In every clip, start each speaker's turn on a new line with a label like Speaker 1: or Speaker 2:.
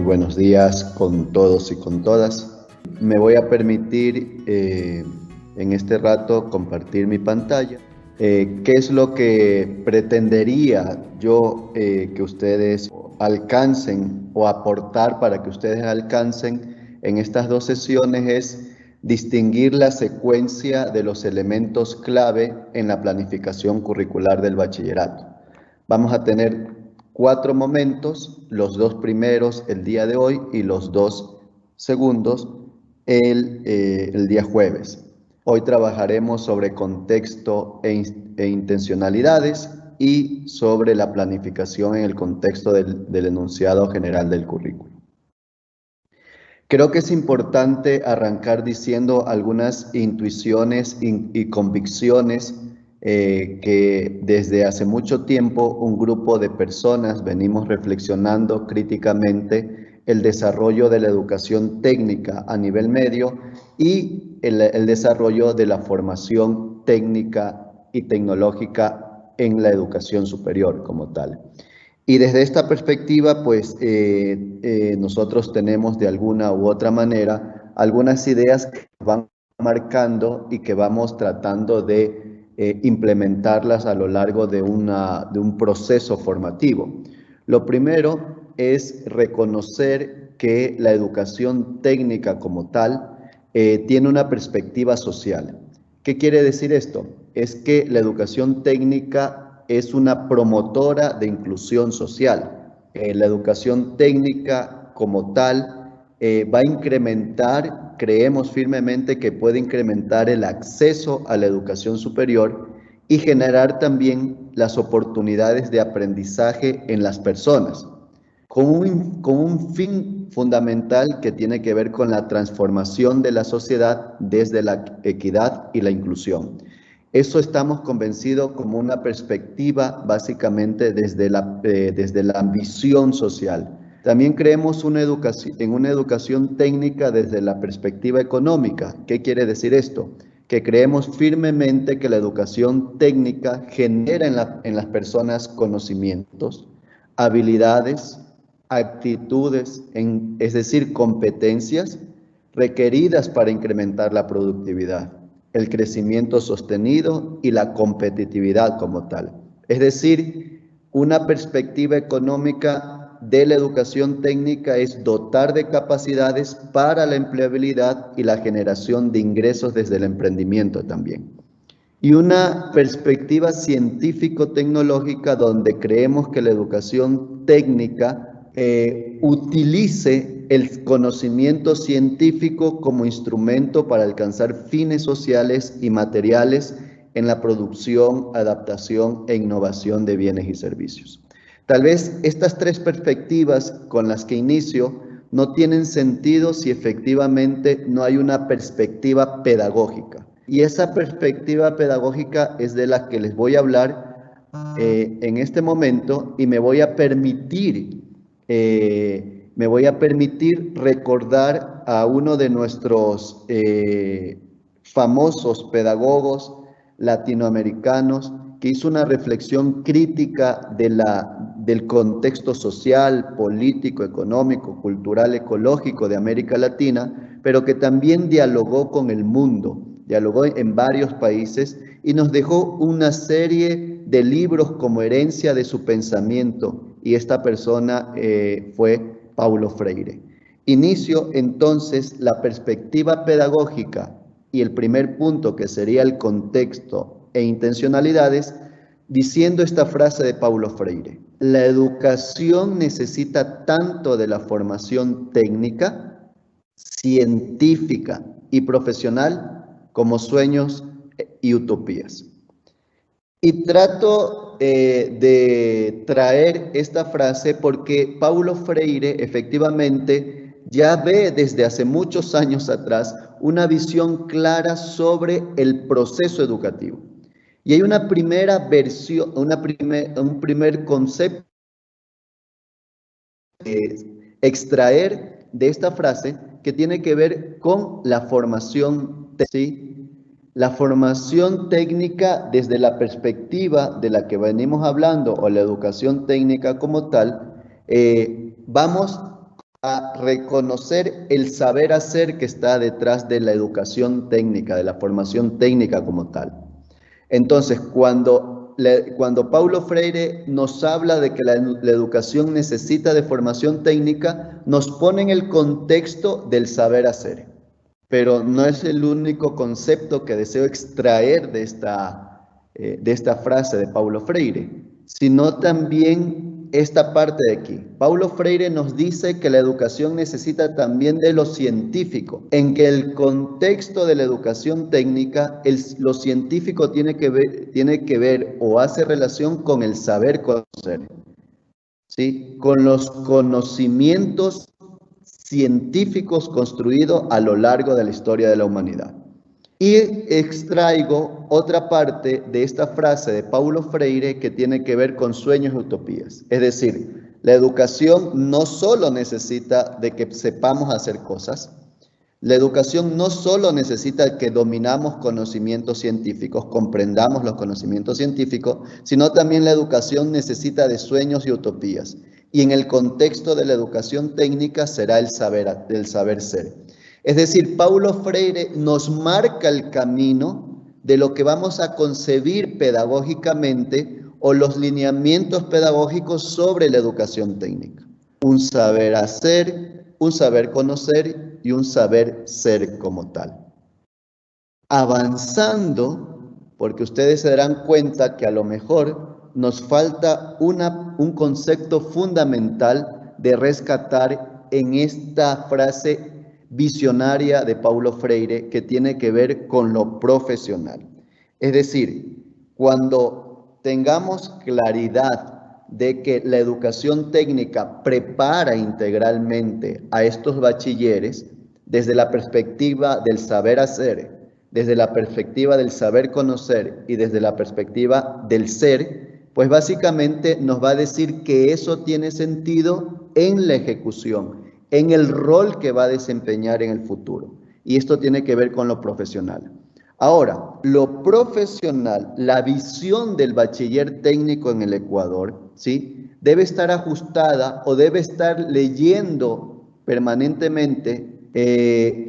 Speaker 1: buenos días con todos y con todas. Me voy a permitir en este rato compartir mi pantalla. ¿Qué es lo que pretendería yo que ustedes alcancen o aportar para que ustedes alcancen en estas dos sesiones? Es distinguir la secuencia de los elementos clave en la planificación curricular del bachillerato. Vamos a tener 4 momentos, los 2 primeros el día de hoy y los 2 segundos el día jueves. Hoy trabajaremos sobre contexto e intencionalidades y sobre la planificación en el contexto del enunciado general del currículo. Creo que es importante arrancar diciendo algunas intuiciones y convicciones que desde hace mucho tiempo un grupo de personas venimos reflexionando críticamente el desarrollo de la educación técnica a nivel medio y el desarrollo de la formación técnica y tecnológica en la educación superior como tal. Y desde esta perspectiva, pues nosotros tenemos de alguna u otra manera algunas ideas que van marcando y que vamos tratando de implementarlas a lo largo de un proceso formativo. Lo primero es reconocer que la educación técnica como tal tiene una perspectiva social. ¿Qué quiere decir esto? Es que la educación técnica es una promotora de inclusión social. La educación técnica como tal va a incrementar, creemos firmemente que puede incrementar el acceso a la educación superior y generar también las oportunidades de aprendizaje en las personas, con un fin fundamental que tiene que ver con la transformación de la sociedad desde la equidad y la inclusión. Eso estamos convencidos como una perspectiva básicamente desde la ambición social. También creemos en una educación técnica desde la perspectiva económica. ¿Qué quiere decir esto? Que creemos firmemente que la educación técnica genera en las personas conocimientos, habilidades, actitudes, es decir, competencias requeridas para incrementar la productividad, el crecimiento sostenido y la competitividad como tal. Es decir, una perspectiva económica de la educación técnica es dotar de capacidades para la empleabilidad y la generación de ingresos desde el emprendimiento también. Y una perspectiva científico-tecnológica donde creemos que la educación técnica utilice el conocimiento científico como instrumento para alcanzar fines sociales y materiales en la producción, adaptación e innovación de bienes y servicios. Tal vez estas 3 perspectivas con las que inicio no tienen sentido si efectivamente no hay una perspectiva pedagógica. Y esa perspectiva pedagógica es de la que les voy a hablar en este momento y me voy a permitir recordar a uno de nuestros famosos pedagogos latinoamericanos que hizo una reflexión crítica del contexto social, político, económico, cultural, ecológico de América Latina, pero que también dialogó con el mundo, dialogó en varios países y nos dejó una serie de libros como herencia de su pensamiento, y esta persona fue Paulo Freire. Inicio entonces la perspectiva pedagógica y el primer punto, que sería el contexto e intencionalidades, diciendo esta frase de Paulo Freire: la educación necesita tanto de la formación técnica, científica y profesional como sueños y utopías. Y trato de traer esta frase porque Paulo Freire efectivamente ya ve desde hace muchos años atrás una visión clara sobre el proceso educativo. Y hay una primera versión, un primer concepto extraer de esta frase que tiene que ver con la formación, ¿sí? La formación técnica desde la perspectiva de la que venimos hablando, o la educación técnica como tal, vamos reconocer el saber hacer que está detrás de la educación técnica, de la formación técnica como tal. Entonces, cuando Paulo Freire nos habla de que la educación necesita de formación técnica, nos pone en el contexto del saber hacer. Pero no es el único concepto que deseo extraer de esta frase de Paulo Freire, sino también esta parte de aquí. Paulo Freire nos dice que la educación necesita también de lo científico, en que el contexto de la educación técnica, lo científico tiene que ver o hace relación con el saber conocer, ¿sí? Con los conocimientos científicos construidos a lo largo de la historia de la humanidad. Y extraigo otra parte de esta frase de Paulo Freire que tiene que ver con sueños y utopías. Es decir, la educación no solo necesita de que sepamos hacer cosas, la educación no solo necesita que dominamos conocimientos científicos, comprendamos los conocimientos científicos, sino también la educación necesita de sueños y utopías. Y en el contexto de la educación técnica será el saber ser. Es decir, Paulo Freire nos marca el camino de lo que vamos a concebir pedagógicamente o los lineamientos pedagógicos sobre la educación técnica. Un saber hacer, un saber conocer y un saber ser como tal. Avanzando, porque ustedes se darán cuenta que a lo mejor nos falta un concepto fundamental de rescatar en esta frase visionaria de Paulo Freire que tiene que ver con lo profesional. Es decir, cuando tengamos claridad de que la educación técnica prepara integralmente a estos bachilleres desde la perspectiva del saber hacer, desde la perspectiva del saber conocer y desde la perspectiva del ser, pues básicamente nos va a decir que eso tiene sentido en la ejecución, en el rol que va a desempeñar en el futuro. Y esto tiene que ver con lo profesional. Ahora, lo profesional, la visión del bachiller técnico en el Ecuador, ¿sí? Debe estar ajustada o debe estar leyendo permanentemente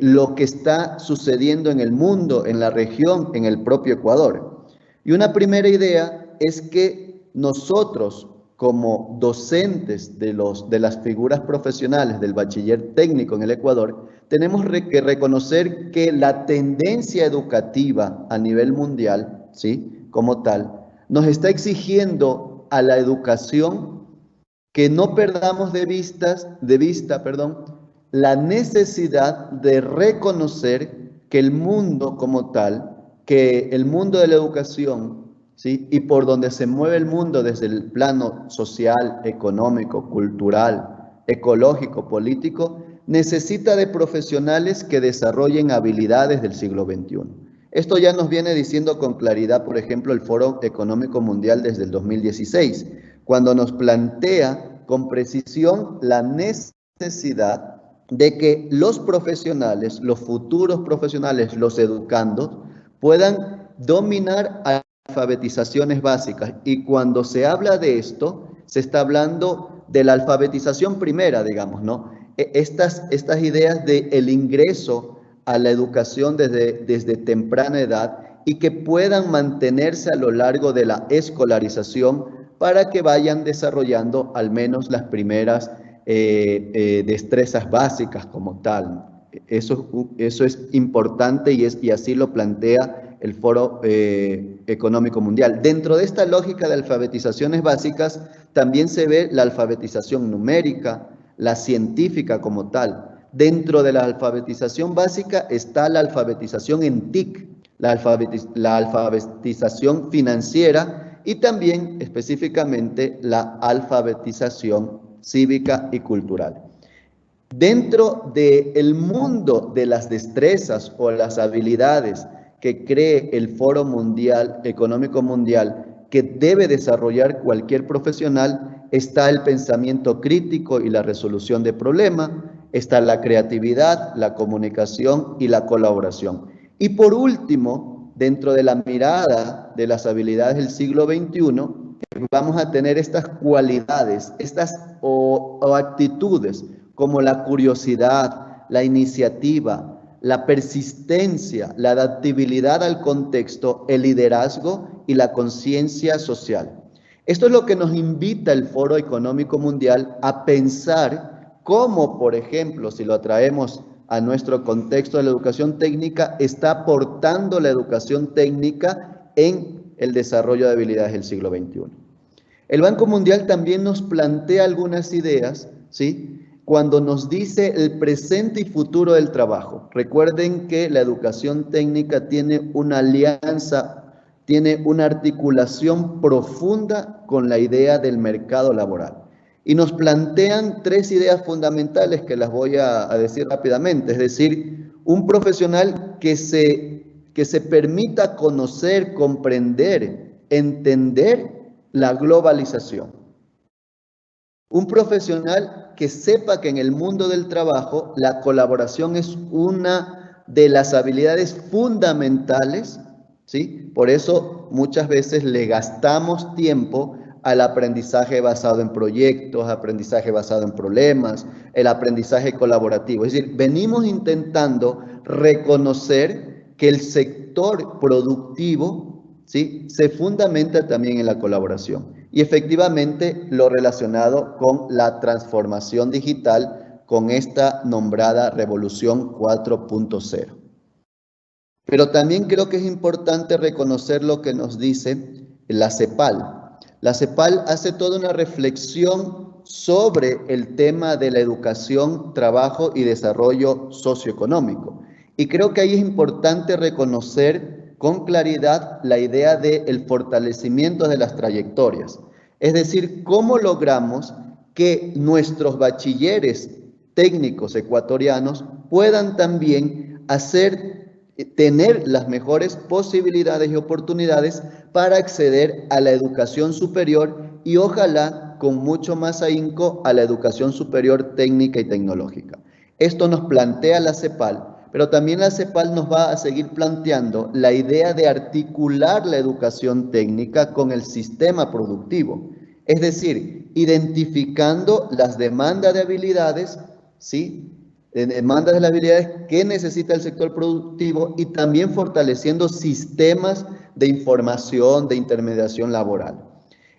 Speaker 1: lo que está sucediendo en el mundo, en la región, en el propio Ecuador. Y una primera idea es que nosotros, como docentes de las figuras profesionales del bachiller técnico en el Ecuador, tenemos que reconocer que la tendencia educativa a nivel mundial, ¿sí? Como tal, nos está exigiendo a la educación que no perdamos de vista, la necesidad de reconocer que el mundo como tal, que el mundo de la educación, ¿sí? Y por donde se mueve el mundo desde el plano social, económico, cultural, ecológico, político, necesita de profesionales que desarrollen habilidades del siglo XXI. Esto ya nos viene diciendo con claridad, por ejemplo, el Foro Económico Mundial desde el 2016, cuando nos plantea con precisión la necesidad de que los profesionales, los futuros profesionales, los educandos, puedan dominar alfabetizaciones básicas. Y cuando se habla de esto, se está hablando de la alfabetización primera, digamos, ¿no? Estas ideas del ingreso a la educación desde temprana edad y que puedan mantenerse a lo largo de la escolarización para que vayan desarrollando al menos las primeras destrezas básicas como tal. Eso es importante y así lo plantea el Foro Económico Mundial. Dentro de esta lógica de alfabetizaciones básicas también se ve la alfabetización numérica, la científica como tal. Dentro de la alfabetización básica está la alfabetización en TIC, la alfabetización financiera y también específicamente la alfabetización cívica y cultural. Dentro del mundo de las destrezas o las habilidades que cree el Foro Económico Mundial que debe desarrollar cualquier profesional, está el pensamiento crítico y la resolución de problemas, está la creatividad, la comunicación y la colaboración. Y por último, dentro de la mirada de las habilidades del siglo XXI, vamos a tener estas cualidades, o actitudes como la curiosidad, la iniciativa, la persistencia, la adaptabilidad al contexto, el liderazgo y la conciencia social. Esto es lo que nos invita el Foro Económico Mundial a pensar cómo, por ejemplo, si lo atraemos a nuestro contexto de la educación técnica, está aportando la educación técnica en el desarrollo de habilidades del siglo XXI. El Banco Mundial también nos plantea algunas ideas, ¿sí?, cuando nos dice el presente y futuro del trabajo. Recuerden que la educación técnica tiene una alianza, tiene una articulación profunda con la idea del mercado laboral. Y nos plantean tres ideas fundamentales que las voy a decir rápidamente. Es decir, un profesional que se permita conocer, comprender, entender la globalización. Un profesional que sepa que en el mundo del trabajo la colaboración es una de las habilidades fundamentales, ¿sí? Por eso muchas veces le gastamos tiempo al aprendizaje basado en proyectos, aprendizaje basado en problemas, el aprendizaje colaborativo. Es decir, venimos intentando reconocer que el sector productivo, ¿sí?, se fundamenta también en la colaboración. Y efectivamente lo relacionado con la transformación digital, con esta nombrada Revolución 4.0. Pero también creo que es importante reconocer lo que nos dice la CEPAL. La CEPAL hace toda una reflexión sobre el tema de la educación, trabajo y desarrollo socioeconómico. Y creo que ahí es importante reconocer con claridad la idea del fortalecimiento de las trayectorias. Es decir, cómo logramos que nuestros bachilleres técnicos ecuatorianos puedan también tener las mejores posibilidades y oportunidades para acceder a la educación superior y ojalá con mucho más ahínco a la educación superior técnica y tecnológica. Esto nos plantea la CEPAL, pero también la CEPAL nos va a seguir planteando la idea de articular la educación técnica con el sistema productivo, es decir, identificando las demandas de habilidades, ¿sí?, demandas de las habilidades que necesita el sector productivo y también fortaleciendo sistemas de información, de intermediación laboral.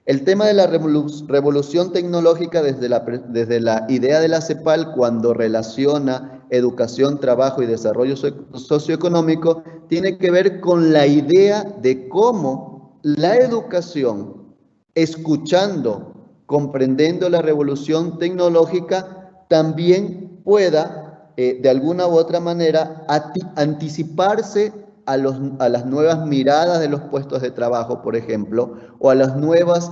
Speaker 1: El tema de la revolución tecnológica desde la idea de la CEPAL, cuando relaciona educación, trabajo y desarrollo socioeconómico, tiene que ver con la idea de cómo la educación, escuchando, comprendiendo la revolución tecnológica, también pueda de alguna u otra manera anticiparse a las nuevas miradas de los puestos de trabajo, por ejemplo, o a las nuevas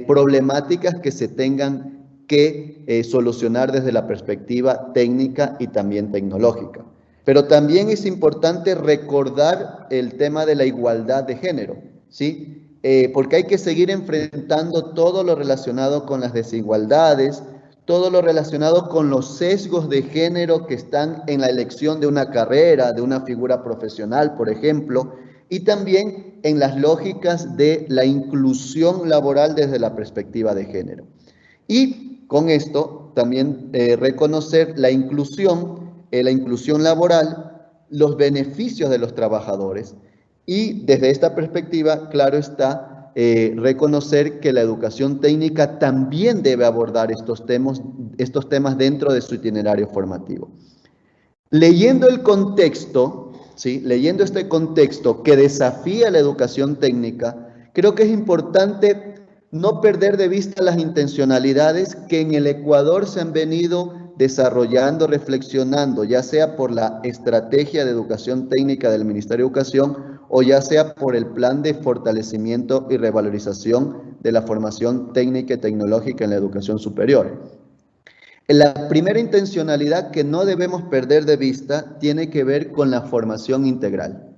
Speaker 1: problemáticas que se tengan que solucionar desde la perspectiva técnica y también tecnológica. Pero también es importante recordar el tema de la igualdad de género, ¿sí? Porque hay que seguir enfrentando todo lo relacionado con las desigualdades, todo lo relacionado con los sesgos de género que están en la elección de una carrera, de una figura profesional, por ejemplo, y también en las lógicas de la inclusión laboral desde la perspectiva de género. Y con esto también reconocer la inclusión laboral, los beneficios de los trabajadores y desde esta perspectiva, claro está, reconocer que la educación técnica también debe abordar estos temas dentro de su itinerario formativo. Leyendo el contexto, ¿sí?, leyendo este contexto que desafía la educación técnica, creo que es importante no perder de vista las intencionalidades que en el Ecuador se han venido desarrollando, reflexionando, ya sea por la estrategia de educación técnica del Ministerio de Educación o ya sea por el plan de fortalecimiento y revalorización de la formación técnica y tecnológica en la educación superior. La primera intencionalidad que no debemos perder de vista tiene que ver con la formación integral.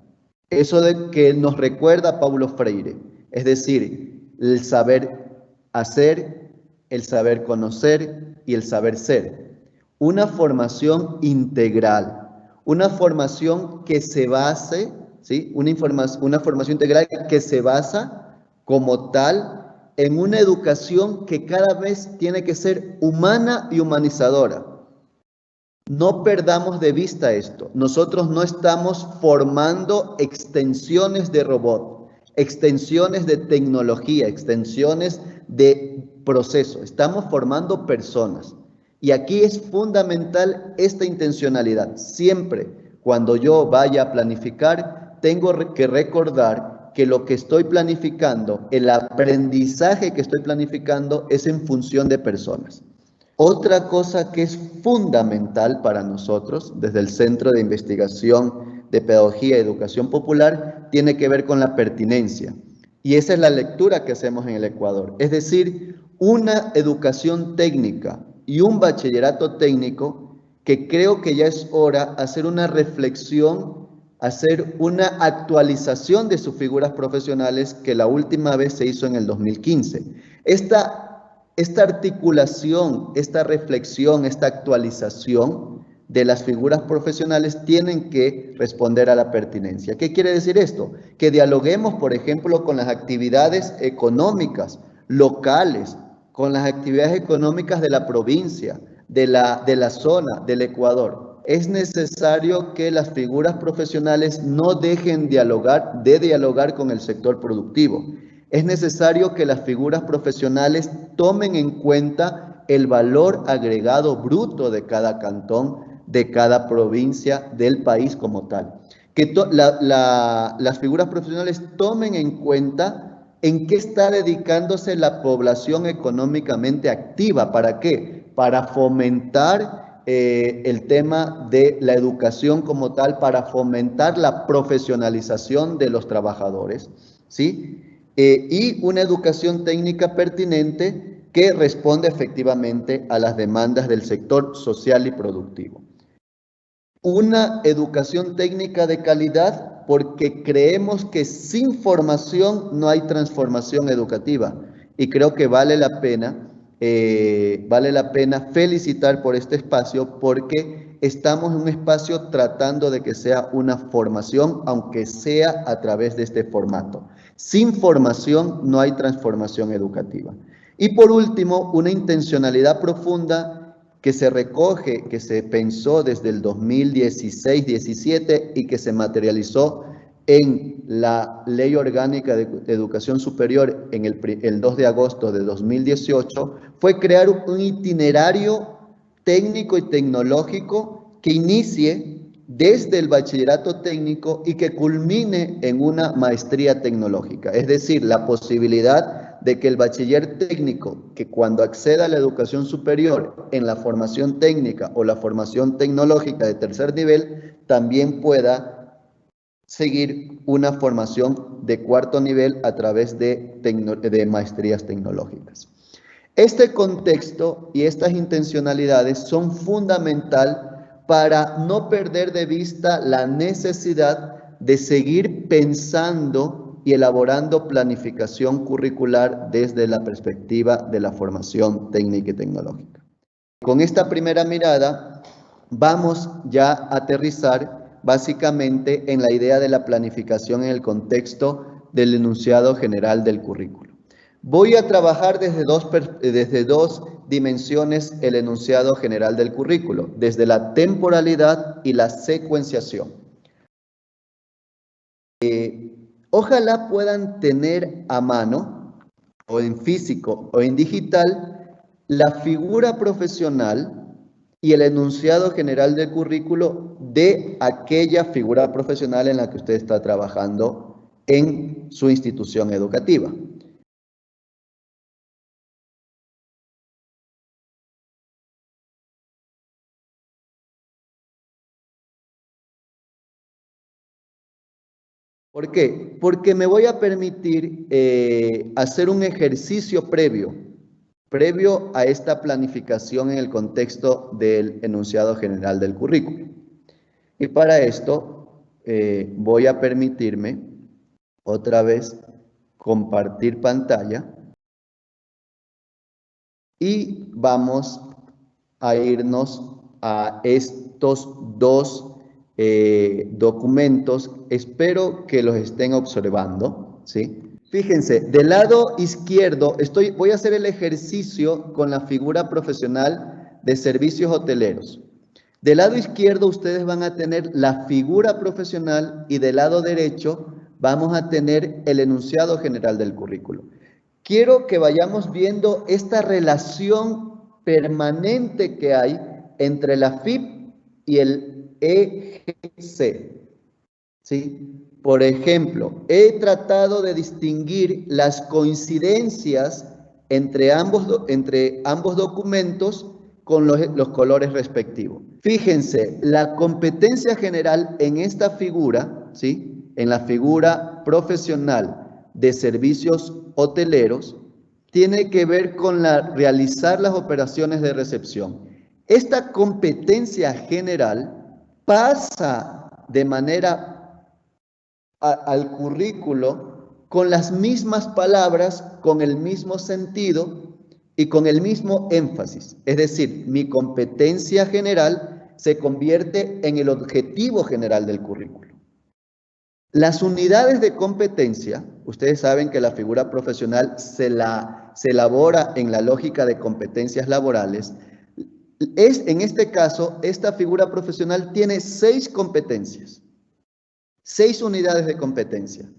Speaker 1: Eso de que nos recuerda Paulo Freire, es decir, el saber hacer, el saber conocer y el saber ser. Una formación integral, una formación que se base, ¿sí?, una formación integral que se basa como tal en una educación que cada vez tiene que ser humana y humanizadora. No perdamos de vista esto. Nosotros no estamos formando extensiones de robot, extensiones de tecnología, extensiones de proceso. Estamos formando personas. Y aquí es fundamental esta intencionalidad. Siempre cuando yo vaya a planificar, tengo que recordar que lo que estoy planificando, el aprendizaje que estoy planificando es en función de personas. Otra cosa que es fundamental para nosotros, desde el Centro de Investigación de Pedagogía y Educación Popular, tiene que ver con la pertinencia. Y esa es la lectura que hacemos en el Ecuador. Es decir, una educación técnica y un bachillerato técnico que creo que ya es hora hacer una reflexión, hacer una actualización de sus figuras profesionales que la última vez se hizo en el 2015. Esta articulación, esta reflexión, esta actualización de las figuras profesionales tienen que responder a la pertinencia. ¿Qué quiere decir esto? Que dialoguemos, por ejemplo, con las actividades económicas locales, con las actividades económicas de la provincia, de la zona, del Ecuador. Es necesario que las figuras profesionales no dejen de dialogar con el sector productivo. Es necesario que las figuras profesionales tomen en cuenta el valor agregado bruto de cada cantón, de cada provincia, del país como tal. Que las figuras profesionales tomen en cuenta en qué está dedicándose la población económicamente activa. ¿Para qué? Para fomentar el tema de la educación como tal, para fomentar la profesionalización de los trabajadores, ¿sí? Y una educación técnica pertinente que responde efectivamente a las demandas del sector social y productivo. Una educación técnica de calidad porque creemos que sin formación no hay transformación educativa y creo que vale la pena felicitar por este espacio porque estamos en un espacio tratando de que sea una formación, aunque sea a través de este formato. Sin formación no hay transformación educativa. Y por último, una intencionalidad profunda que se recoge, que se pensó desde el 2016-17 y que se materializó en la Ley Orgánica de Educación Superior en el 2 de agosto de 2018, fue crear un itinerario técnico y tecnológico que inicie desde el bachillerato técnico y que culmine en una maestría tecnológica. Es decir, la posibilidad de que el bachiller técnico, que cuando acceda a la educación superior en la formación técnica o la formación tecnológica de tercer nivel, también pueda seguir una formación de cuarto nivel a través de maestrías tecnológicas. Este contexto y estas intencionalidades son fundamental para no perder de vista la necesidad de seguir pensando y elaborando planificación curricular desde la perspectiva de la formación técnica y tecnológica. Con esta primera mirada vamos ya a aterrizar básicamente en la idea de la planificación en el contexto del enunciado general del currículo. Voy a trabajar desde dos dimensiones el enunciado general del currículo, desde la temporalidad y la secuenciación. Ojalá puedan tener a mano, o en físico o en digital, la figura profesional y el enunciado general del currículo de aquella figura profesional en la que usted está trabajando en su institución educativa. ¿Por qué? Porque me voy a permitir hacer un ejercicio previo a esta planificación en el contexto del enunciado general del currículo. Y para esto voy a permitirme otra vez compartir pantalla y vamos a irnos a estos dos documentos. Espero que los estén observando, ¿sí? Fíjense, del lado izquierdo voy a hacer el ejercicio con la figura profesional de servicios hoteleros. Del lado izquierdo ustedes van a tener la figura profesional y del lado derecho vamos a tener el enunciado general del currículo. Quiero que vayamos viendo esta relación permanente que hay entre la FIP y el EGC. ¿Sí? Por ejemplo, he tratado de distinguir las coincidencias entre ambos documentos con los colores respectivos. Fíjense, la competencia general en esta figura, ¿sí? En la figura profesional de servicios hoteleros, tiene que ver con realizar las operaciones de recepción. Esta competencia general pasa de manera al currículo con las mismas palabras, con el mismo sentido y con el mismo énfasis. Es decir, mi competencia general se convierte en el objetivo general del currículo. Las unidades de competencia, ustedes saben que la figura profesional se elabora en la lógica de competencias laborales. En este caso, esta figura profesional tiene 6 competencias. 6 unidades de competencia,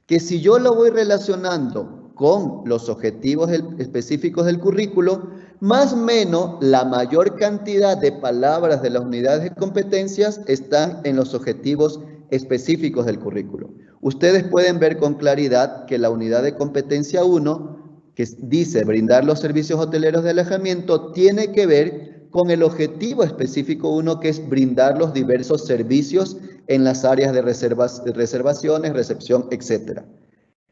Speaker 1: que si yo lo voy relacionando con los objetivos específicos del currículo, más o menos la mayor cantidad de palabras de las unidades de competencias están en los objetivos específicos del currículo. Ustedes pueden ver con claridad que la unidad de competencia 1, que dice brindar los servicios hoteleros de alojamiento, tiene que ver con el objetivo específico 1, que es brindar los diversos servicios en las áreas de reservaciones, recepción, etc.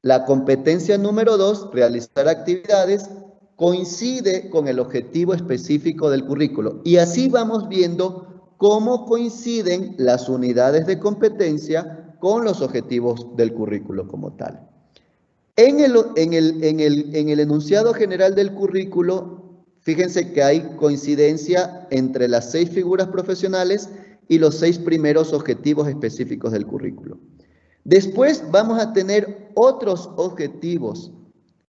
Speaker 1: La competencia número 2, realizar actividades, coincide con el objetivo específico del currículo. Y así vamos viendo cómo coinciden las unidades de competencia con los objetivos del currículo como tal. En el enunciado general del currículo, fíjense que hay coincidencia entre las 6 figuras profesionales y los 6 primeros objetivos específicos del currículo. Después vamos a tener otros objetivos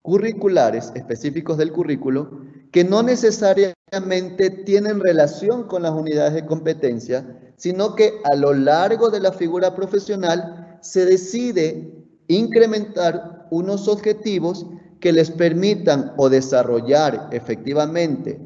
Speaker 1: curriculares específicos del currículo que no necesariamente tienen relación con las unidades de competencia, sino que a lo largo de la figura profesional se decide incrementar unos objetivos que les permitan o desarrollar efectivamente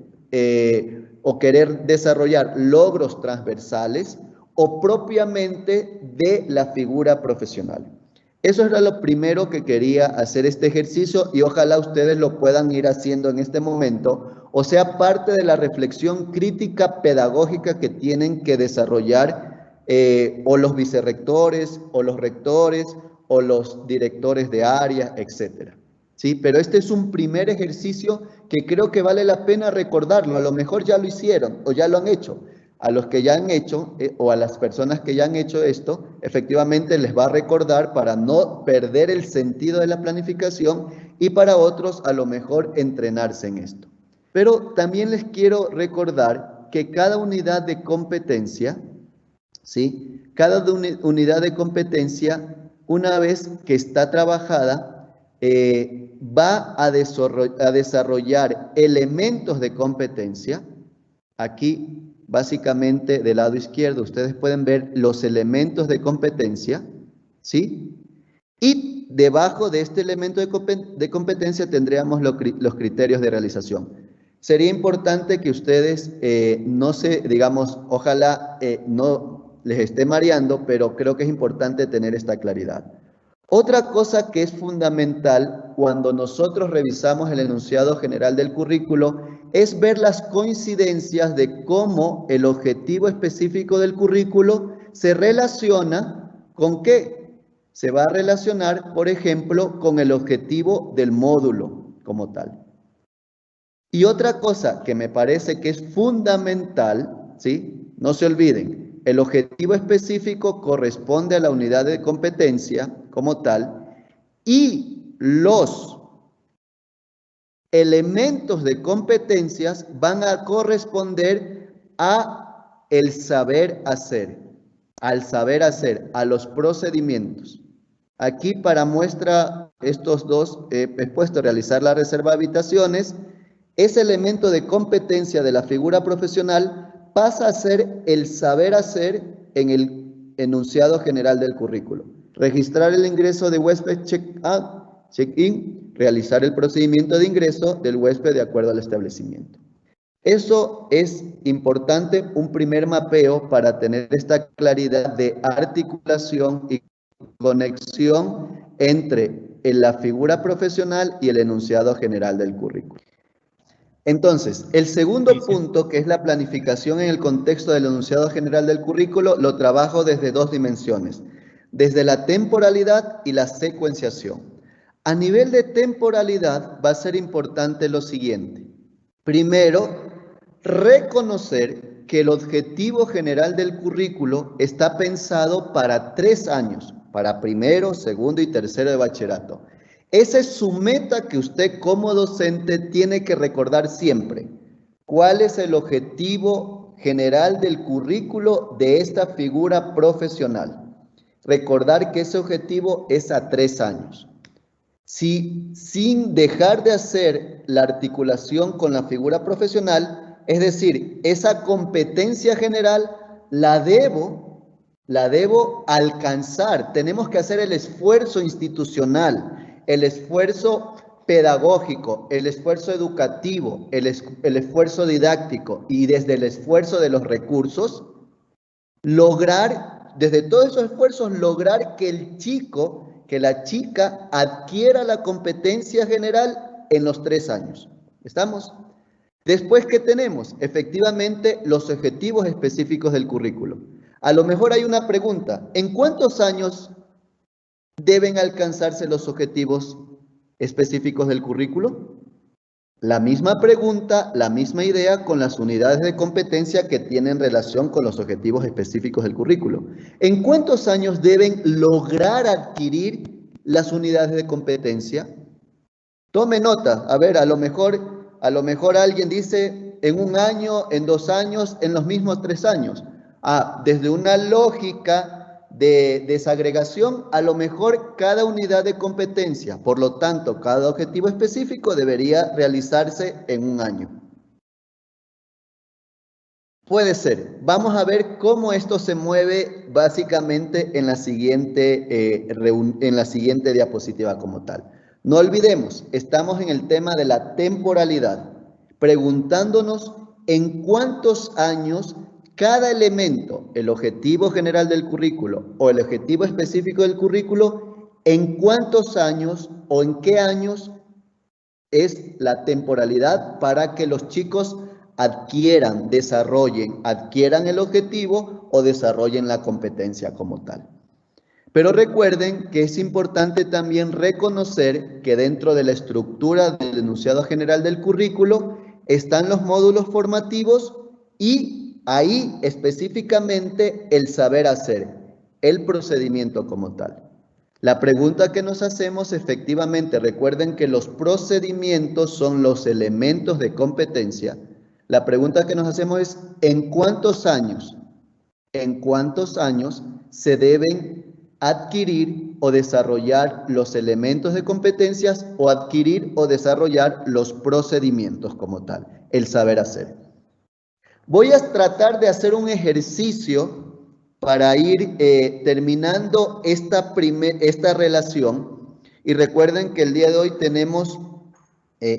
Speaker 1: o querer desarrollar logros transversales o propiamente de la figura profesional. Eso era lo primero que quería hacer este ejercicio y ojalá ustedes lo puedan ir haciendo en este momento, o sea, parte de la reflexión crítica pedagógica que tienen que desarrollar o los vicerrectores o los rectores o los directores de área, etcétera. ¿Sí? Pero este es un primer ejercicio que creo que vale la pena recordarlo. A lo mejor ya lo hicieron o ya lo han hecho. A los que ya han hecho o a las personas que ya han hecho esto, efectivamente les va a recordar para no perder el sentido de la planificación y para otros a lo mejor entrenarse en esto. Pero también les quiero recordar que cada unidad de competencia, ¿sí? Cada unidad de competencia, una vez que está trabajada, va a desarrollar elementos de competencia. Aquí, básicamente, del lado izquierdo, ustedes pueden ver los elementos de competencia, ¿sí? Y debajo de este elemento de competencia tendríamos los criterios de realización. Sería importante que ustedes no se, digamos, ojalá no les esté mareando, pero creo que es importante tener esta claridad. Otra cosa que es fundamental cuando nosotros revisamos el enunciado general del currículo es ver las coincidencias de cómo el objetivo específico del currículo se relaciona con qué. Se va a relacionar, por ejemplo, con el objetivo del módulo como tal. Y otra cosa que me parece que es fundamental, ¿sí? No se olviden, el objetivo específico corresponde a la unidad de competencia como tal y los elementos de competencias van a corresponder a el saber hacer, al saber hacer, a los procedimientos. Aquí para muestra estos dos he puesto realizar la reserva de habitaciones. Ese elemento de competencia de la figura profesional pasa a ser el saber hacer en el enunciado general del currículo. Registrar el ingreso de huésped check-out, check-in, realizar el procedimiento de ingreso del huésped de acuerdo al establecimiento. Eso es importante, un primer mapeo para tener esta claridad de articulación y conexión entre la figura profesional y el enunciado general del currículo. Entonces, el segundo punto, que es la planificación en el contexto del enunciado general del currículo, lo trabajo desde dos dimensiones, desde la temporalidad y la secuenciación. A nivel de temporalidad va a ser importante lo siguiente. Primero, reconocer que el objetivo general del currículo está pensado para 3 años, para primero, segundo y tercero de bachillerato. Esa es su meta que usted como docente tiene que recordar siempre. ¿Cuál es el objetivo general del currículo de esta figura profesional? Recordar que ese objetivo es a 3 años. Sin dejar de hacer la articulación con la figura profesional, es decir, esa competencia general la debo alcanzar. Tenemos que hacer el esfuerzo institucional, el esfuerzo pedagógico, el esfuerzo educativo, el esfuerzo didáctico y desde el esfuerzo de los recursos, lograr, desde todos esos esfuerzos, lograr que el chico, que la chica adquiera la competencia general en los 3 años. ¿Estamos? Después, ¿qué tenemos? Efectivamente, los objetivos específicos del currículo. A lo mejor hay una pregunta, ¿en cuántos años deben alcanzarse los objetivos específicos del currículo? La misma pregunta, la misma idea con las unidades de competencia que tienen relación con los objetivos específicos del currículo. ¿En cuántos años deben lograr adquirir las unidades de competencia? Tome nota, a ver, a lo mejor alguien dice en 1 año, en 2 años, en los mismos 3 años. Desde una lógica de desagregación, a lo mejor cada unidad de competencia, por lo tanto, cada objetivo específico debería realizarse en 1 año. Puede ser. Vamos a ver cómo esto se mueve básicamente en la siguiente diapositiva como tal. No olvidemos, estamos en el tema de la temporalidad, preguntándonos en cuántos años cada elemento, el objetivo general del currículo o el objetivo específico del currículo, en cuántos años o en qué años es la temporalidad para que los chicos adquieran el objetivo o desarrollen la competencia como tal. Pero recuerden que es importante también reconocer que dentro de la estructura del enunciado general del currículo están los módulos formativos y ahí específicamente el saber hacer, el procedimiento como tal. La pregunta que nos hacemos efectivamente, recuerden que los procedimientos son los elementos de competencia. La pregunta que nos hacemos es, ¿en cuántos años se deben adquirir o desarrollar los elementos de competencias o adquirir o desarrollar los procedimientos como tal, el saber hacer? Voy a tratar de hacer un ejercicio para ir terminando esta relación y recuerden que el día de hoy tenemos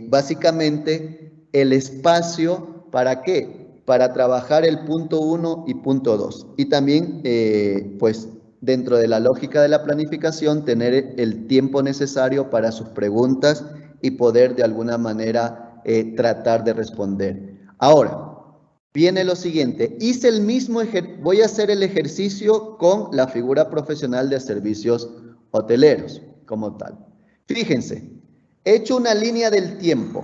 Speaker 1: básicamente el espacio ¿para qué? Para trabajar el punto 1 y punto 2 y también pues dentro de la lógica de la planificación tener el tiempo necesario para sus preguntas y poder de alguna manera tratar de responder. Ahora, viene lo siguiente, voy a hacer el ejercicio con la figura profesional de servicios hoteleros como tal. Fíjense, he hecho una línea del tiempo.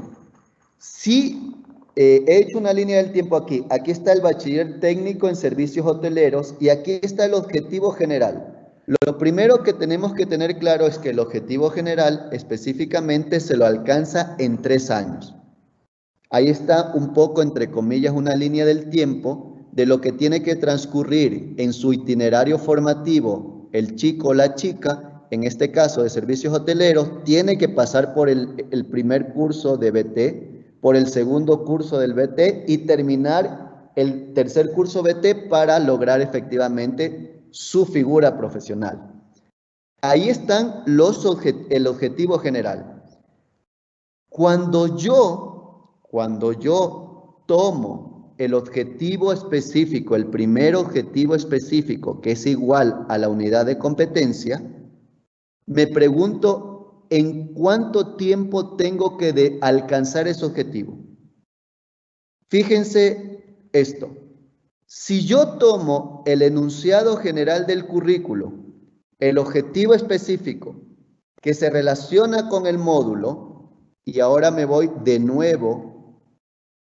Speaker 1: He hecho una línea del tiempo aquí. Aquí está el bachiller técnico en servicios hoteleros y aquí está el objetivo general. Lo primero que tenemos que tener claro es que el objetivo general específicamente se lo alcanza en 3 años. Ahí está un poco, entre comillas, una línea del tiempo de lo que tiene que transcurrir en su itinerario formativo el chico o la chica, en este caso de servicios hoteleros, tiene que pasar por el primer curso de BT, por el segundo curso del BT y terminar el tercer curso BT para lograr efectivamente su figura profesional. Ahí están el objetivo general. Cuando yo tomo el objetivo específico, el primer objetivo específico, que es igual a la unidad de competencia, me pregunto en cuánto tiempo tengo que alcanzar ese objetivo. Fíjense esto. Si yo tomo el enunciado general del currículo, el objetivo específico que se relaciona con el módulo, y ahora me voy de nuevo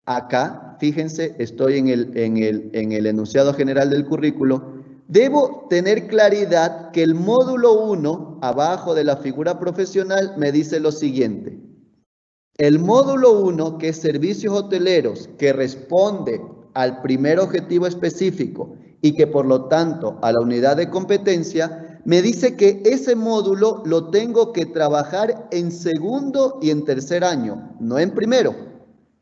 Speaker 1: acá, fíjense, estoy en el enunciado general del currículo, debo tener claridad que el módulo 1, abajo de la figura profesional, me dice lo siguiente. El módulo 1, que es servicios hoteleros, que responde al primer objetivo específico y que por lo tanto a la unidad de competencia, me dice que ese módulo lo tengo que trabajar en segundo y en tercer año, no en primero.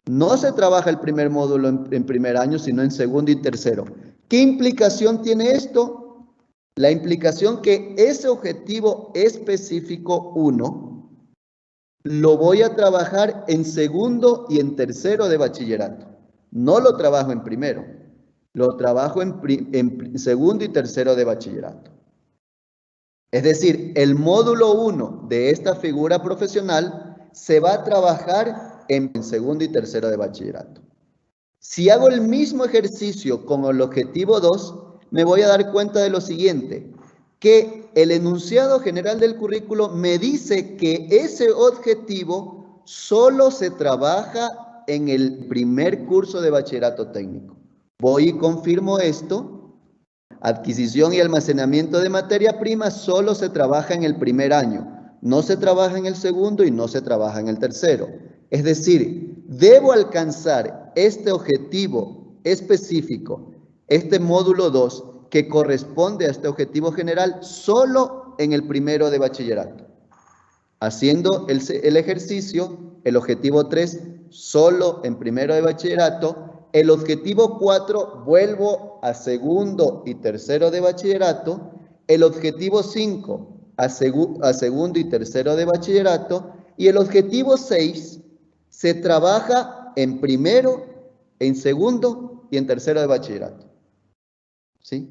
Speaker 1: No se trabaja el primer módulo en primer año, sino en segundo y tercero. ¿Qué implicación tiene esto? La implicación que ese objetivo específico 1 lo voy a trabajar en segundo y en tercero de bachillerato. No lo trabajo en primero, lo trabajo en segundo y tercero de bachillerato. Es decir, el módulo 1 de esta figura profesional se va a trabajar en segundo y tercero de bachillerato. Si hago el mismo ejercicio con el objetivo 2, me voy a dar cuenta de lo siguiente, que el enunciado general del currículo me dice que ese objetivo solo se trabaja en el primer curso de bachillerato técnico. Voy y confirmo esto. Adquisición y almacenamiento de materia prima solo se trabaja en el primer año, no se trabaja en el segundo y no se trabaja en el tercero. Es decir, debo alcanzar este objetivo específico, este módulo 2, que corresponde a este objetivo general solo en el primero de bachillerato. Haciendo el ejercicio, el objetivo 3 solo en primero de bachillerato, el objetivo 4 vuelvo a segundo y tercero de bachillerato, el objetivo 5 a segundo y tercero de bachillerato, y el objetivo 6 se trabaja en primero, en segundo y en tercero de bachillerato. ¿Sí?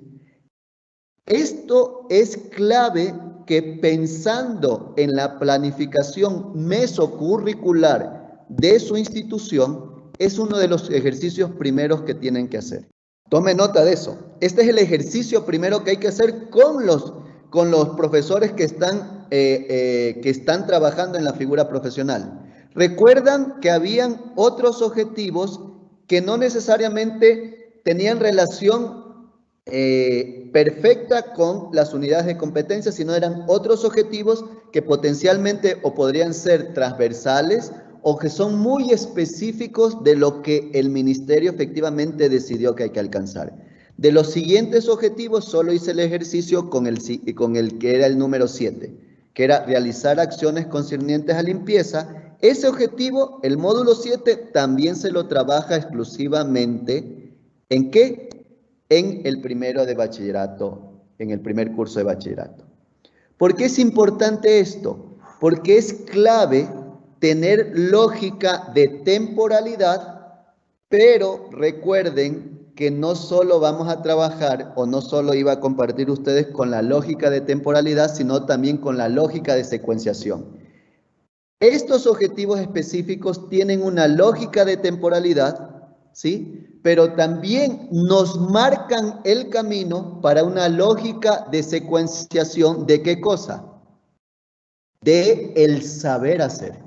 Speaker 1: Esto es clave, que pensando en la planificación mesocurricular de su institución, es uno de los ejercicios primeros que tienen que hacer. Tome nota de eso. Este es el ejercicio primero que hay que hacer con los profesores que están trabajando en la figura profesional. Recuerdan que habían otros objetivos que no necesariamente tenían relación perfecta con las unidades de competencia, sino eran otros objetivos que potencialmente o podrían ser transversales o que son muy específicos de lo que el ministerio efectivamente decidió que hay que alcanzar. De los siguientes objetivos solo hice el ejercicio con el que era el número 7, que era realizar acciones concernientes a limpieza. Ese objetivo, el módulo 7, también se lo trabaja exclusivamente ¿en qué? En el primero de bachillerato, en el primer curso de bachillerato. ¿Por qué es importante esto? Porque es clave tener lógica de temporalidad, pero recuerden que no solo vamos a trabajar, o no solo iba a compartir ustedes con la lógica de temporalidad, sino también con la lógica de secuenciación. Estos objetivos específicos tienen una lógica de temporalidad, ¿sí? Pero también nos marcan el camino para una lógica de secuenciación. ¿De qué cosa? De el saber hacer.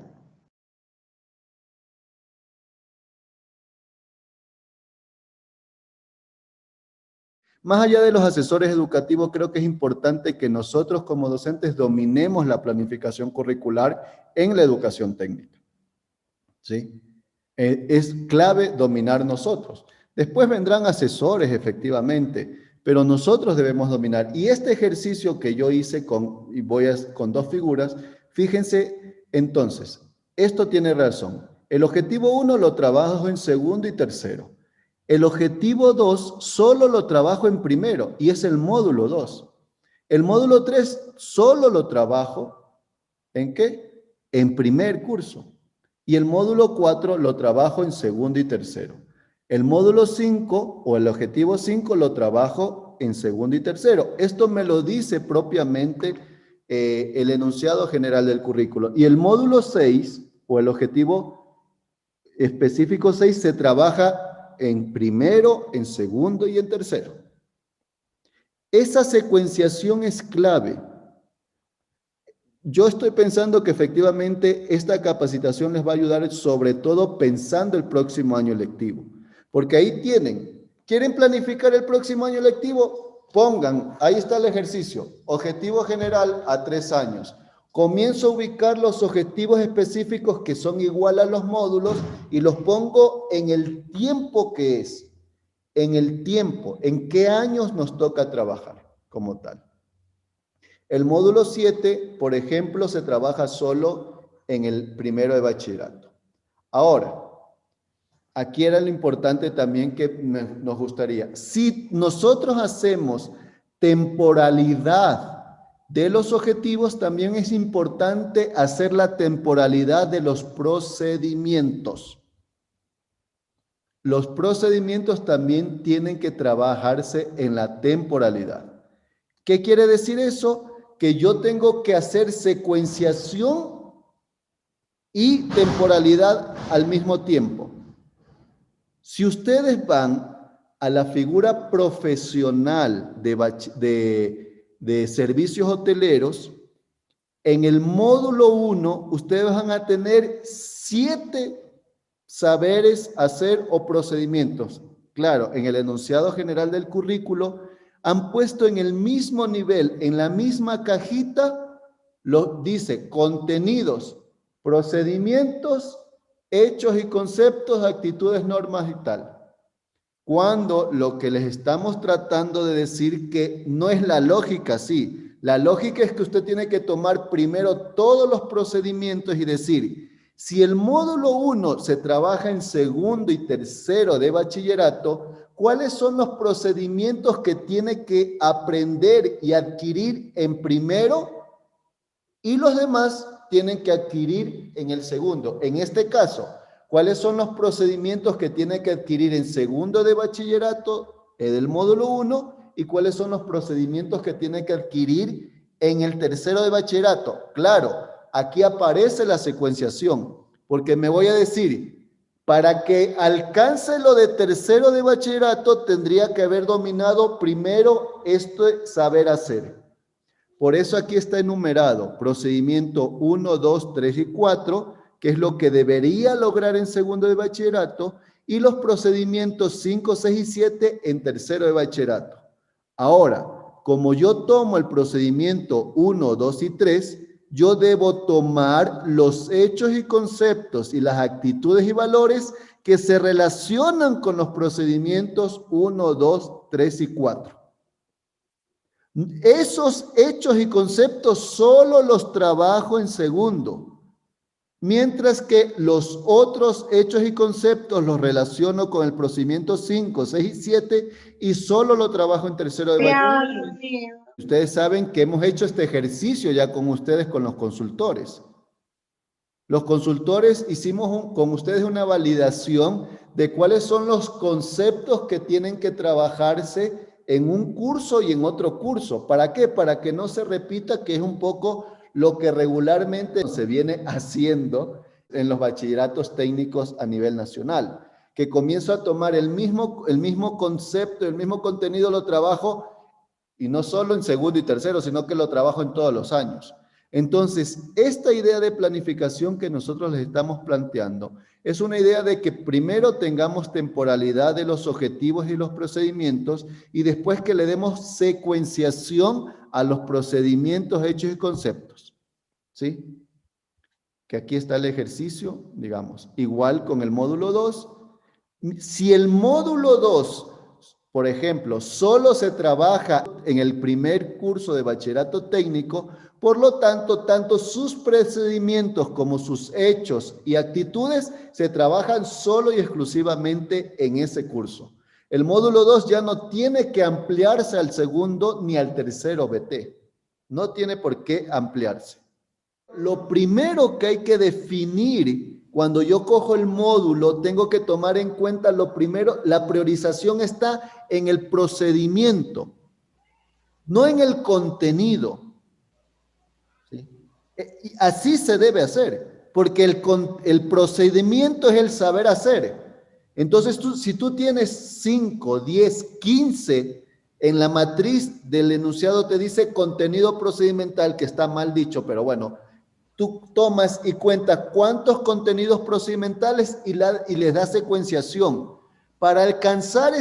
Speaker 1: Más allá de los asesores educativos, creo que es importante que nosotros como docentes dominemos la planificación curricular en la educación técnica. ¿Sí? Es clave dominar nosotros. Después vendrán asesores, efectivamente, pero nosotros debemos dominar. Y este ejercicio que yo hice con 2 figuras, fíjense, entonces, esto tiene razón. El objetivo 1 lo trabajo en segundo y tercero. El objetivo 2 solo lo trabajo en primero y es el módulo 2. El módulo 3 solo lo trabajo ¿en qué? En primer curso. Y el módulo 4 lo trabajo en segundo y tercero. El módulo 5 o el objetivo 5 lo trabajo en segundo y tercero. Esto me lo dice propiamente el enunciado general del currículo. Y el módulo 6 o el objetivo específico 6 se trabaja en primero, en segundo y en tercero. Esa secuenciación es clave. Yo estoy pensando que efectivamente esta capacitación les va a ayudar, sobre todo pensando el próximo año lectivo. Porque ahí ¿quieren planificar el próximo año lectivo? Pongan, ahí está el ejercicio, objetivo general a 3 años. Comienzo a ubicar los objetivos específicos que son igual a los módulos y los pongo en el tiempo que es, en el tiempo, en qué años nos toca trabajar como tal. El módulo 7, por ejemplo, se trabaja solo en el primero de bachillerato. Ahora, aquí era lo importante también que nos gustaría. Si nosotros hacemos temporalidad de los objetivos, también es importante hacer la temporalidad de los procedimientos. Los procedimientos también tienen que trabajarse en la temporalidad. ¿Qué quiere decir eso? Que yo tengo que hacer secuenciación y temporalidad al mismo tiempo. Si ustedes van a la figura profesional de servicios hoteleros, en el módulo 1, ustedes van a tener 7 saberes hacer o procedimientos. Claro, en el enunciado general del currículo han puesto en el mismo nivel, en la misma cajita, dice contenidos, procedimientos, hechos y conceptos, actitudes, normas y tal. Cuando lo que les estamos tratando de decir que no es la lógica, sí. La lógica es que usted tiene que tomar primero todos los procedimientos y decir, si el módulo 1 se trabaja en segundo y tercero de bachillerato, ¿cuáles son los procedimientos que tiene que aprender y adquirir en primero? Y los demás tienen que adquirir en el segundo. En este caso, ¿cuáles son los procedimientos que tiene que adquirir en segundo de bachillerato del módulo 1? ¿Y cuáles son los procedimientos que tiene que adquirir en el tercero de bachillerato? Claro, aquí aparece la secuenciación, porque me voy a decir, para que alcance lo de tercero de bachillerato, tendría que haber dominado primero este saber hacer. Por eso aquí está enumerado procedimiento 1, 2, 3 y 4, que es lo que debería lograr en segundo de bachillerato, y los procedimientos 5, 6 y 7 en tercero de bachillerato. Ahora, como yo tomo el procedimiento 1, 2 y 3, yo debo tomar los hechos y conceptos y las actitudes y valores que se relacionan con los procedimientos 1, 2, 3 y 4. Esos hechos y conceptos solo los trabajo en segundo, mientras que los otros hechos y conceptos los relaciono con el procedimiento 5, 6 y 7 y solo lo trabajo en tercero de bachillerato. Ustedes saben que hemos hecho este ejercicio ya con ustedes, con los consultores. Los consultores hicimos con ustedes una validación de cuáles son los conceptos que tienen que trabajarse en un curso y en otro curso. ¿Para qué? Para que no se repita, que es un poco lo que regularmente se viene haciendo en los bachilleratos técnicos a nivel nacional, que comienzo a tomar el mismo concepto, el mismo contenido, lo trabajo, y no solo en segundo y tercero, sino que lo trabajo en todos los años. Entonces, esta idea de planificación que nosotros les estamos planteando es una idea de que primero tengamos temporalidad de los objetivos y los procedimientos y después que le demos secuenciación a los procedimientos, hechos y conceptos. ¿Sí? Que aquí está el ejercicio, digamos, igual con el módulo 2. Si el módulo 2, por ejemplo, solo se trabaja en el primer curso de bachillerato técnico, por lo tanto, tanto sus procedimientos como sus hechos y actitudes se trabajan solo y exclusivamente en ese curso. El módulo 2 ya no tiene que ampliarse al segundo ni al tercero BT. No tiene por qué ampliarse. Lo primero que hay que definir cuando yo cojo el módulo, tengo que tomar en cuenta lo primero, la priorización está en el procedimiento, no en el contenido. ¿Sí? Y así se debe hacer, porque el procedimiento es el saber hacer. Entonces, si tú tienes 5, 10, 15 en la matriz del enunciado, te dice contenido procedimental, que está mal dicho, pero bueno, tú tomas y cuentas cuántos contenidos procedimentales y les das secuenciación. Para alcanzar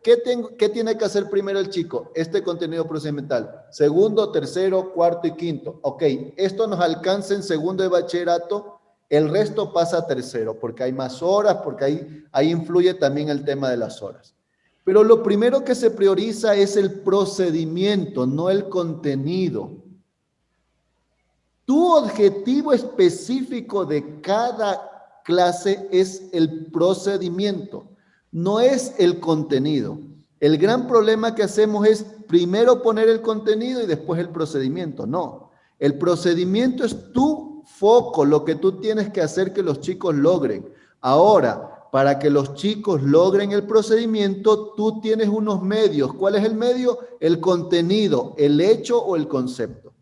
Speaker 1: ¿qué tiene que hacer primero el chico? Este contenido procedimental. Segundo, tercero, cuarto y quinto. Ok, esto nos alcanza en segundo de bachillerato, el resto pasa a tercero, porque hay más horas, porque ahí influye también el tema de las horas. Pero lo primero que se prioriza es el procedimiento, no el contenido. Tu objetivo específico de cada clase es el procedimiento, no es el contenido. El gran problema que hacemos es primero poner el contenido y después el procedimiento. No, el procedimiento es tu foco, lo que tú tienes que hacer que los chicos logren. Ahora, para que los chicos logren el procedimiento, tú tienes unos medios. ¿Cuál es el medio? El contenido, el hecho o el concepto.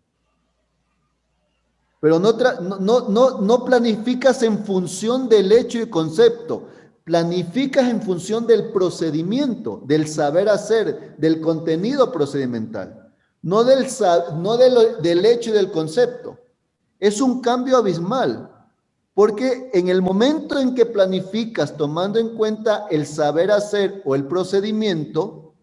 Speaker 1: Pero no planificas en función del hecho y concepto, planificas en función del procedimiento, del saber hacer, del contenido procedimental, no del hecho y del concepto. Es un cambio abismal, porque en el momento en que planificas tomando en cuenta el saber hacer o el procedimiento,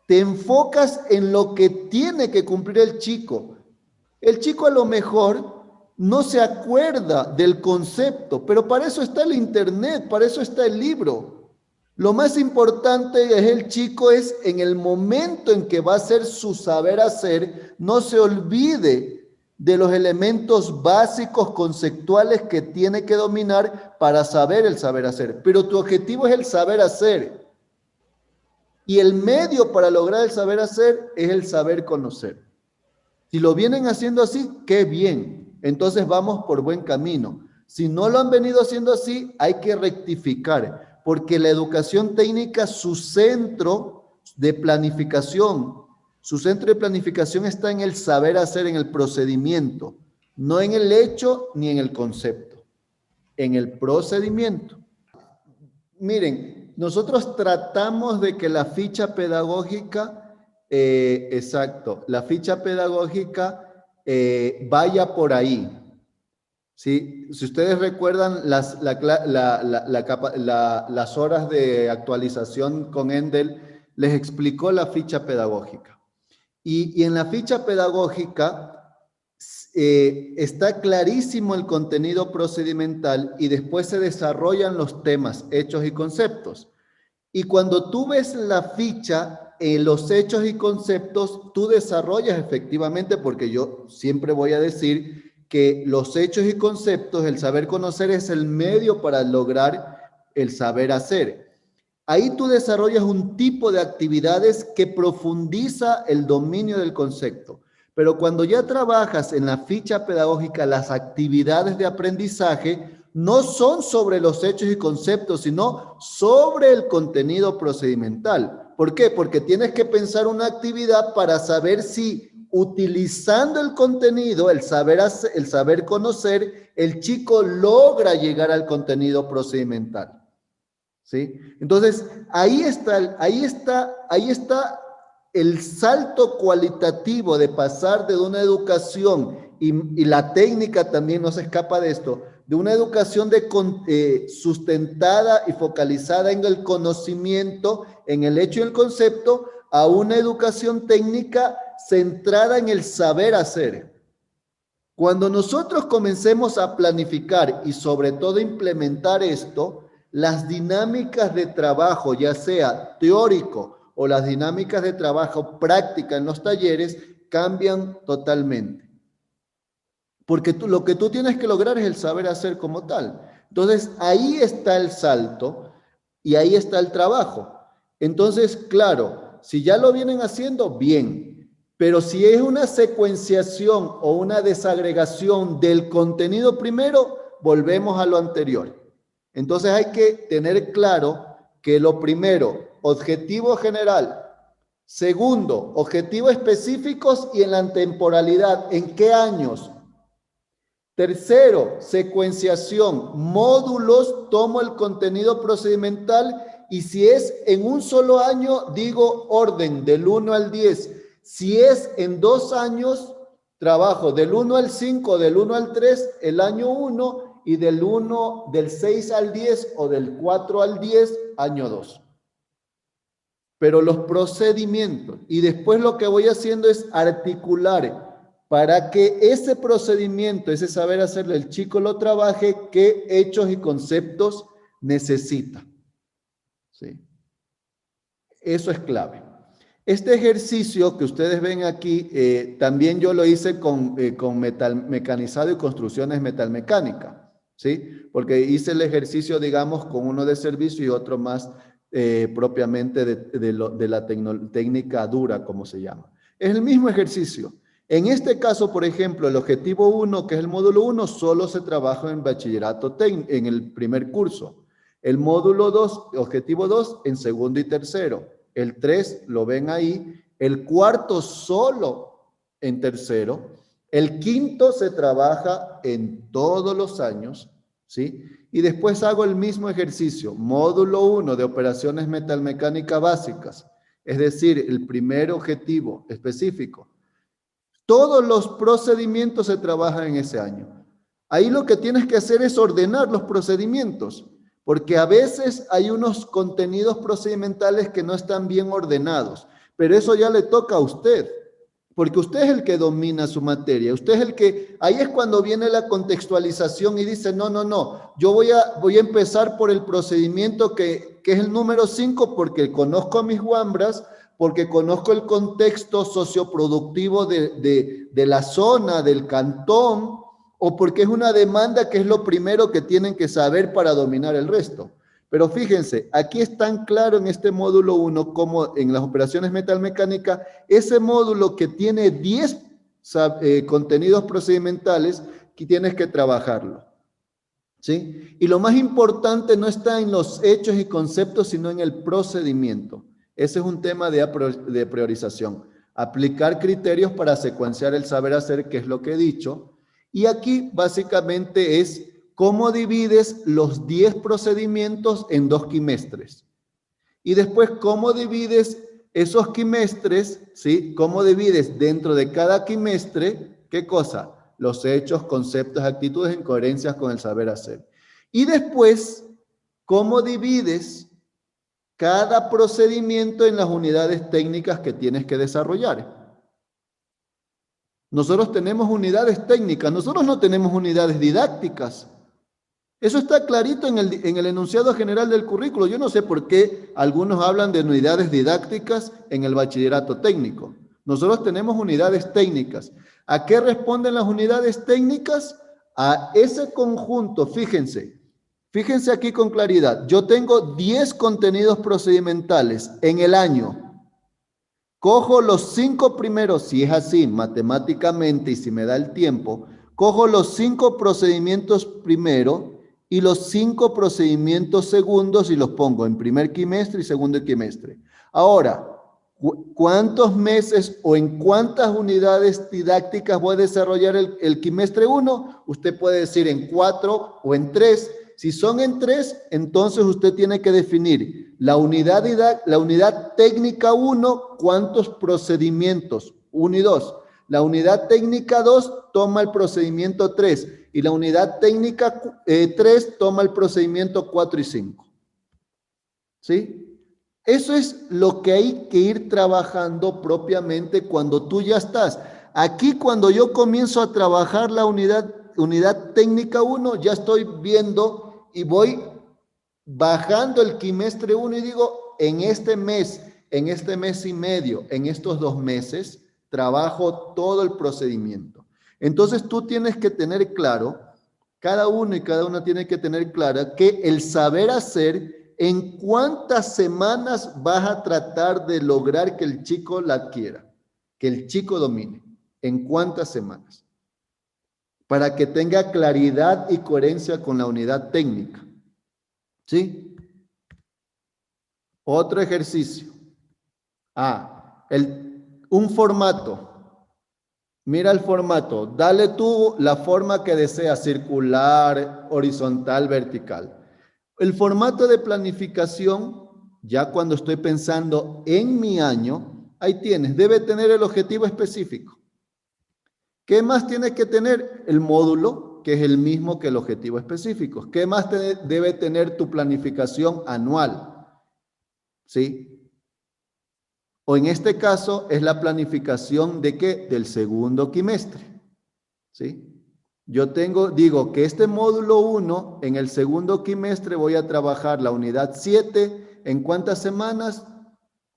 Speaker 1: te enfocas en lo que tiene que cumplir el chico. El chico a lo mejor no se acuerda del concepto, pero para eso está el internet, para eso está el libro. Lo más importante es el chico es en el momento en que va a hacer su saber hacer, no se olvide de los elementos básicos conceptuales que tiene que dominar para saber el saber hacer. Pero tu objetivo es el saber hacer. Y el medio para lograr el saber hacer es el saber conocer. Si lo vienen haciendo así, qué bien. Entonces vamos por buen camino. Si no lo han venido haciendo así, hay que rectificar, porque la educación técnica, su centro de planificación está en el saber hacer, en el procedimiento, no en el hecho ni en el concepto, en el procedimiento. Miren, nosotros tratamos de que la ficha pedagógica la ficha pedagógica vaya por ahí. ¿Sí? Si ustedes recuerdan las horas de actualización con Endel, les explicó la ficha pedagógica. Y en la ficha pedagógica está clarísimo el contenido procedimental y después se desarrollan los temas, hechos y conceptos. Y cuando tú ves la ficha, los hechos y conceptos, tú desarrollas efectivamente, porque yo siempre voy a decir que los hechos y conceptos, el saber conocer es el medio para lograr el saber hacer. Ahí tú desarrollas un tipo de actividades que profundiza el dominio del concepto. Pero cuando ya trabajas en la ficha pedagógica, las actividades de aprendizaje no son sobre los hechos y conceptos, sino sobre el contenido procedimental. ¿Por qué? Porque tienes que pensar una actividad para saber si utilizando el contenido, el saber conocer, el chico logra llegar al contenido procedimental. ¿Sí? Entonces, ahí está el salto cualitativo de pasar de una educación, y la técnica también no se escapa de esto, de una educación sustentada y focalizada en el conocimiento, en el hecho y el concepto, a una educación técnica centrada en el saber hacer. Cuando nosotros comencemos a planificar y sobre todo implementar esto, las dinámicas de trabajo, ya sea teórico o las dinámicas de trabajo práctica en los talleres, cambian totalmente. Porque lo que tú tienes que lograr es el saber hacer como tal. Entonces, ahí está el salto y ahí está el trabajo. Entonces, claro, si ya lo vienen haciendo, bien, pero si es una secuenciación o una desagregación del contenido primero, volvemos a lo anterior. Entonces hay que tener claro que lo primero, objetivo general. Segundo, objetivos específicos y en la temporalidad. ¿En qué años? Tercero, secuenciación. Módulos, tomo el contenido procedimental y si es en un solo año, digo orden del 1 al 10. Si es en 2 años, trabajo del 1 al 5, del 1 al 3, el año 1 y del 6 al 10 o del 4 al 10, año 2. Pero los procedimientos y después lo que voy haciendo es articular para que ese procedimiento, ese saber hacerle, el chico lo trabaje, qué hechos y conceptos necesita. ¿Sí? Eso es clave. Este ejercicio que ustedes ven aquí, también yo lo hice con metal mecanizado y construcciones metalmecánicas, ¿sí? Porque hice el ejercicio, digamos, con uno de servicio y otro más propiamente de la técnica dura, como se llama. Es el mismo ejercicio. En este caso, por ejemplo, el objetivo 1, que es el módulo 1, solo se trabaja en bachillerato en el primer curso. El módulo 2, objetivo 2, en segundo y tercero. El 3, lo ven ahí. El cuarto solo en tercero. El quinto se trabaja en todos los años, ¿sí? Y después hago el mismo ejercicio. Módulo 1 de operaciones metalmecánicas básicas. Es decir, el primer objetivo específico. Todos los procedimientos se trabajan en ese año. Ahí lo que tienes que hacer es ordenar los procedimientos, porque a veces hay unos contenidos procedimentales que no están bien ordenados, pero eso ya le toca a usted, porque usted es el que domina su materia, usted es el que, ahí es cuando viene la contextualización y dice, no, yo voy a empezar por el procedimiento que es el número 5 porque conozco a mis guambras, porque conozco el contexto socioproductivo de la zona, del cantón, o porque es una demanda que es lo primero que tienen que saber para dominar el resto. Pero fíjense, aquí es tan claro en este módulo 1 como en las operaciones metalmecánicas, ese módulo que tiene 10 contenidos procedimentales, que tienes que trabajarlo. ¿Sí? Y lo más importante no está en los hechos y conceptos, sino en el procedimiento. Ese es un tema de priorización. Aplicar criterios para secuenciar el saber hacer, que es lo que he dicho. Y aquí básicamente es cómo divides los 10 procedimientos en 2 quimestres. Y después cómo divides esos quimestres, ¿sí? Cómo divides dentro de cada quimestre, ¿qué cosa? Los hechos, conceptos, actitudes en coherencia con el saber hacer. Y después, cómo divides cada procedimiento en las unidades técnicas que tienes que desarrollar. Nosotros tenemos unidades técnicas, nosotros no tenemos unidades didácticas. Eso está clarito en el enunciado general del currículo. Yo no sé por qué algunos hablan de unidades didácticas en el bachillerato técnico. Nosotros tenemos unidades técnicas. ¿A qué responden las unidades técnicas? A ese conjunto, fíjense aquí con claridad. Yo tengo 10 contenidos procedimentales en el año. Cojo los 5 primeros, si es así, matemáticamente y si me da el tiempo, cojo los 5 procedimientos primero y los 5 procedimientos segundos y los pongo en primer quimestre y segundo quimestre. Ahora, ¿cuántos meses o en cuántas unidades didácticas voy a desarrollar el quimestre 1? Usted puede decir en 4 o en 3. Si son en 3, entonces usted tiene que definir la unidad técnica 1, ¿cuántos procedimientos? 1 y 2. La unidad técnica 2 toma el procedimiento 3 y la unidad técnica 3 toma el procedimiento 4 y 5. ¿Sí? Eso es lo que hay que ir trabajando propiamente cuando tú ya estás. Aquí cuando yo comienzo a trabajar la unidad técnica 1, ya estoy viendo y voy bajando el quimestre 1 y digo, en este mes y medio, en estos 2 meses, trabajo todo el procedimiento. Entonces tú tienes que tener claro, cada uno y cada una tiene que tener clara que el saber hacer ¿En cuántas semanas vas a tratar de lograr que el chico la adquiera? Que el chico domine. ¿En cuántas semanas? Para que tenga claridad y coherencia con la unidad técnica. ¿Sí? Otro ejercicio. Un formato. Mira el formato. Dale tú la forma que deseas, circular, horizontal, vertical. El formato de planificación, ya cuando estoy pensando en mi año, ahí tienes, debe tener el objetivo específico. ¿Qué más tiene que tener? El módulo, que es el mismo que el objetivo específico. ¿Qué más debe tener tu planificación anual? ¿Sí? O en este caso es la planificación ¿de qué? Del segundo quimestre. ¿Sí? Yo digo que este módulo 1, en el segundo quimestre voy a trabajar la unidad 7, ¿en cuántas semanas?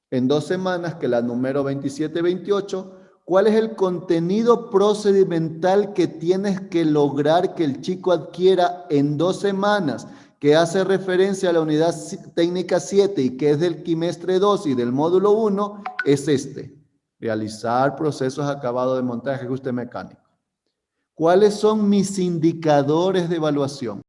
Speaker 1: En 2 semanas, que la número 27-28. ¿Cuál es el contenido procedimental que tienes que lograr que el chico adquiera en 2 semanas? Que hace referencia a la unidad técnica 7 y que es del quimestre 2 y del módulo 1, es este. Realizar procesos acabados de montaje, ajuste mecánico. ¿Cuáles son mis indicadores de evaluación?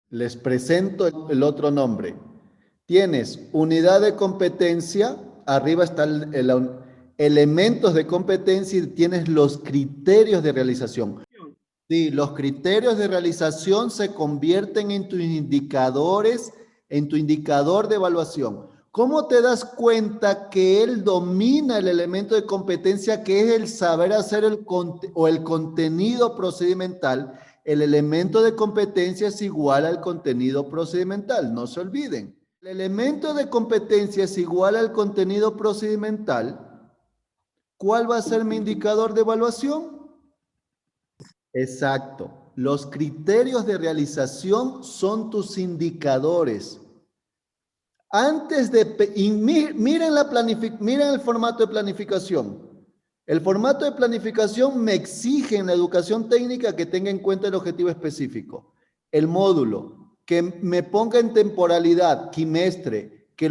Speaker 1: Les presento el otro nombre. Tienes unidad de competencia, arriba están elementos de competencia y tienes los criterios de realización. Sí, los criterios de realización se convierten en tus indicadores, en tu indicador de evaluación. ¿Cómo te das cuenta que él domina el elemento de competencia que es el saber hacer el contenido procedimental? El elemento de competencia es igual al contenido procedimental, no se olviden. El elemento de competencia es igual al contenido procedimental. ¿Cuál va a ser mi indicador de evaluación? Exacto. Los criterios de realización son tus indicadores. Antes de... miren el formato de planificación. El formato de planificación me exige en la educación técnica que tenga en cuenta el objetivo específico. El módulo, que me ponga en temporalidad, quimestre, que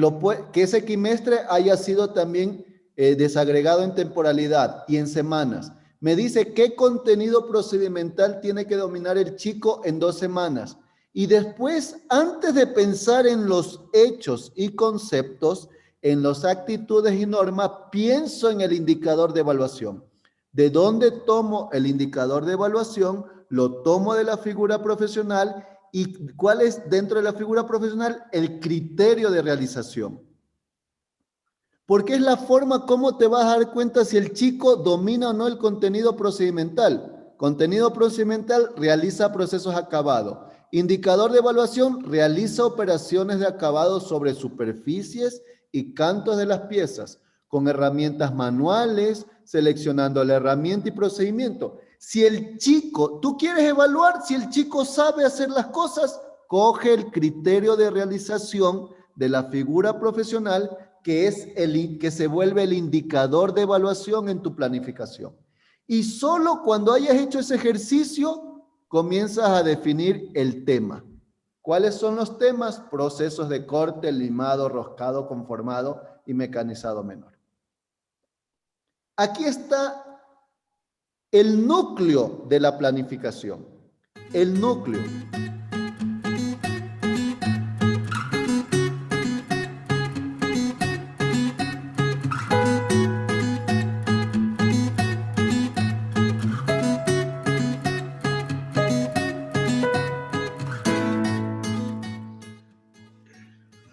Speaker 1: ese quimestre haya sido también desagregado en temporalidad y en semanas. Me dice qué contenido procedimental tiene que dominar el chico en 2 semanas. Y después, antes de pensar en los hechos y conceptos, en las actitudes y normas, pienso en el indicador de evaluación. ¿De dónde tomo el indicador de evaluación? Lo tomo de la figura profesional. ¿Y cuál es dentro de la figura profesional? El criterio de realización. Porque es la forma como te vas a dar cuenta si el chico domina o no el contenido procedimental. Contenido procedimental, realiza procesos acabados. Indicador de evaluación, realiza operaciones de acabado sobre superficies y cantos de las piezas, con herramientas manuales, seleccionando la herramienta y procedimiento. Si el chico, tú quieres evaluar si el chico sabe hacer las cosas, coge el criterio de realización de la figura profesional que es que se vuelve el indicador de evaluación en tu planificación. Y solo cuando hayas hecho ese ejercicio, comienzas a definir el tema. ¿Cuáles son los temas? Procesos de corte, limado, roscado, conformado y mecanizado menor. Aquí está el núcleo de la planificación. El núcleo.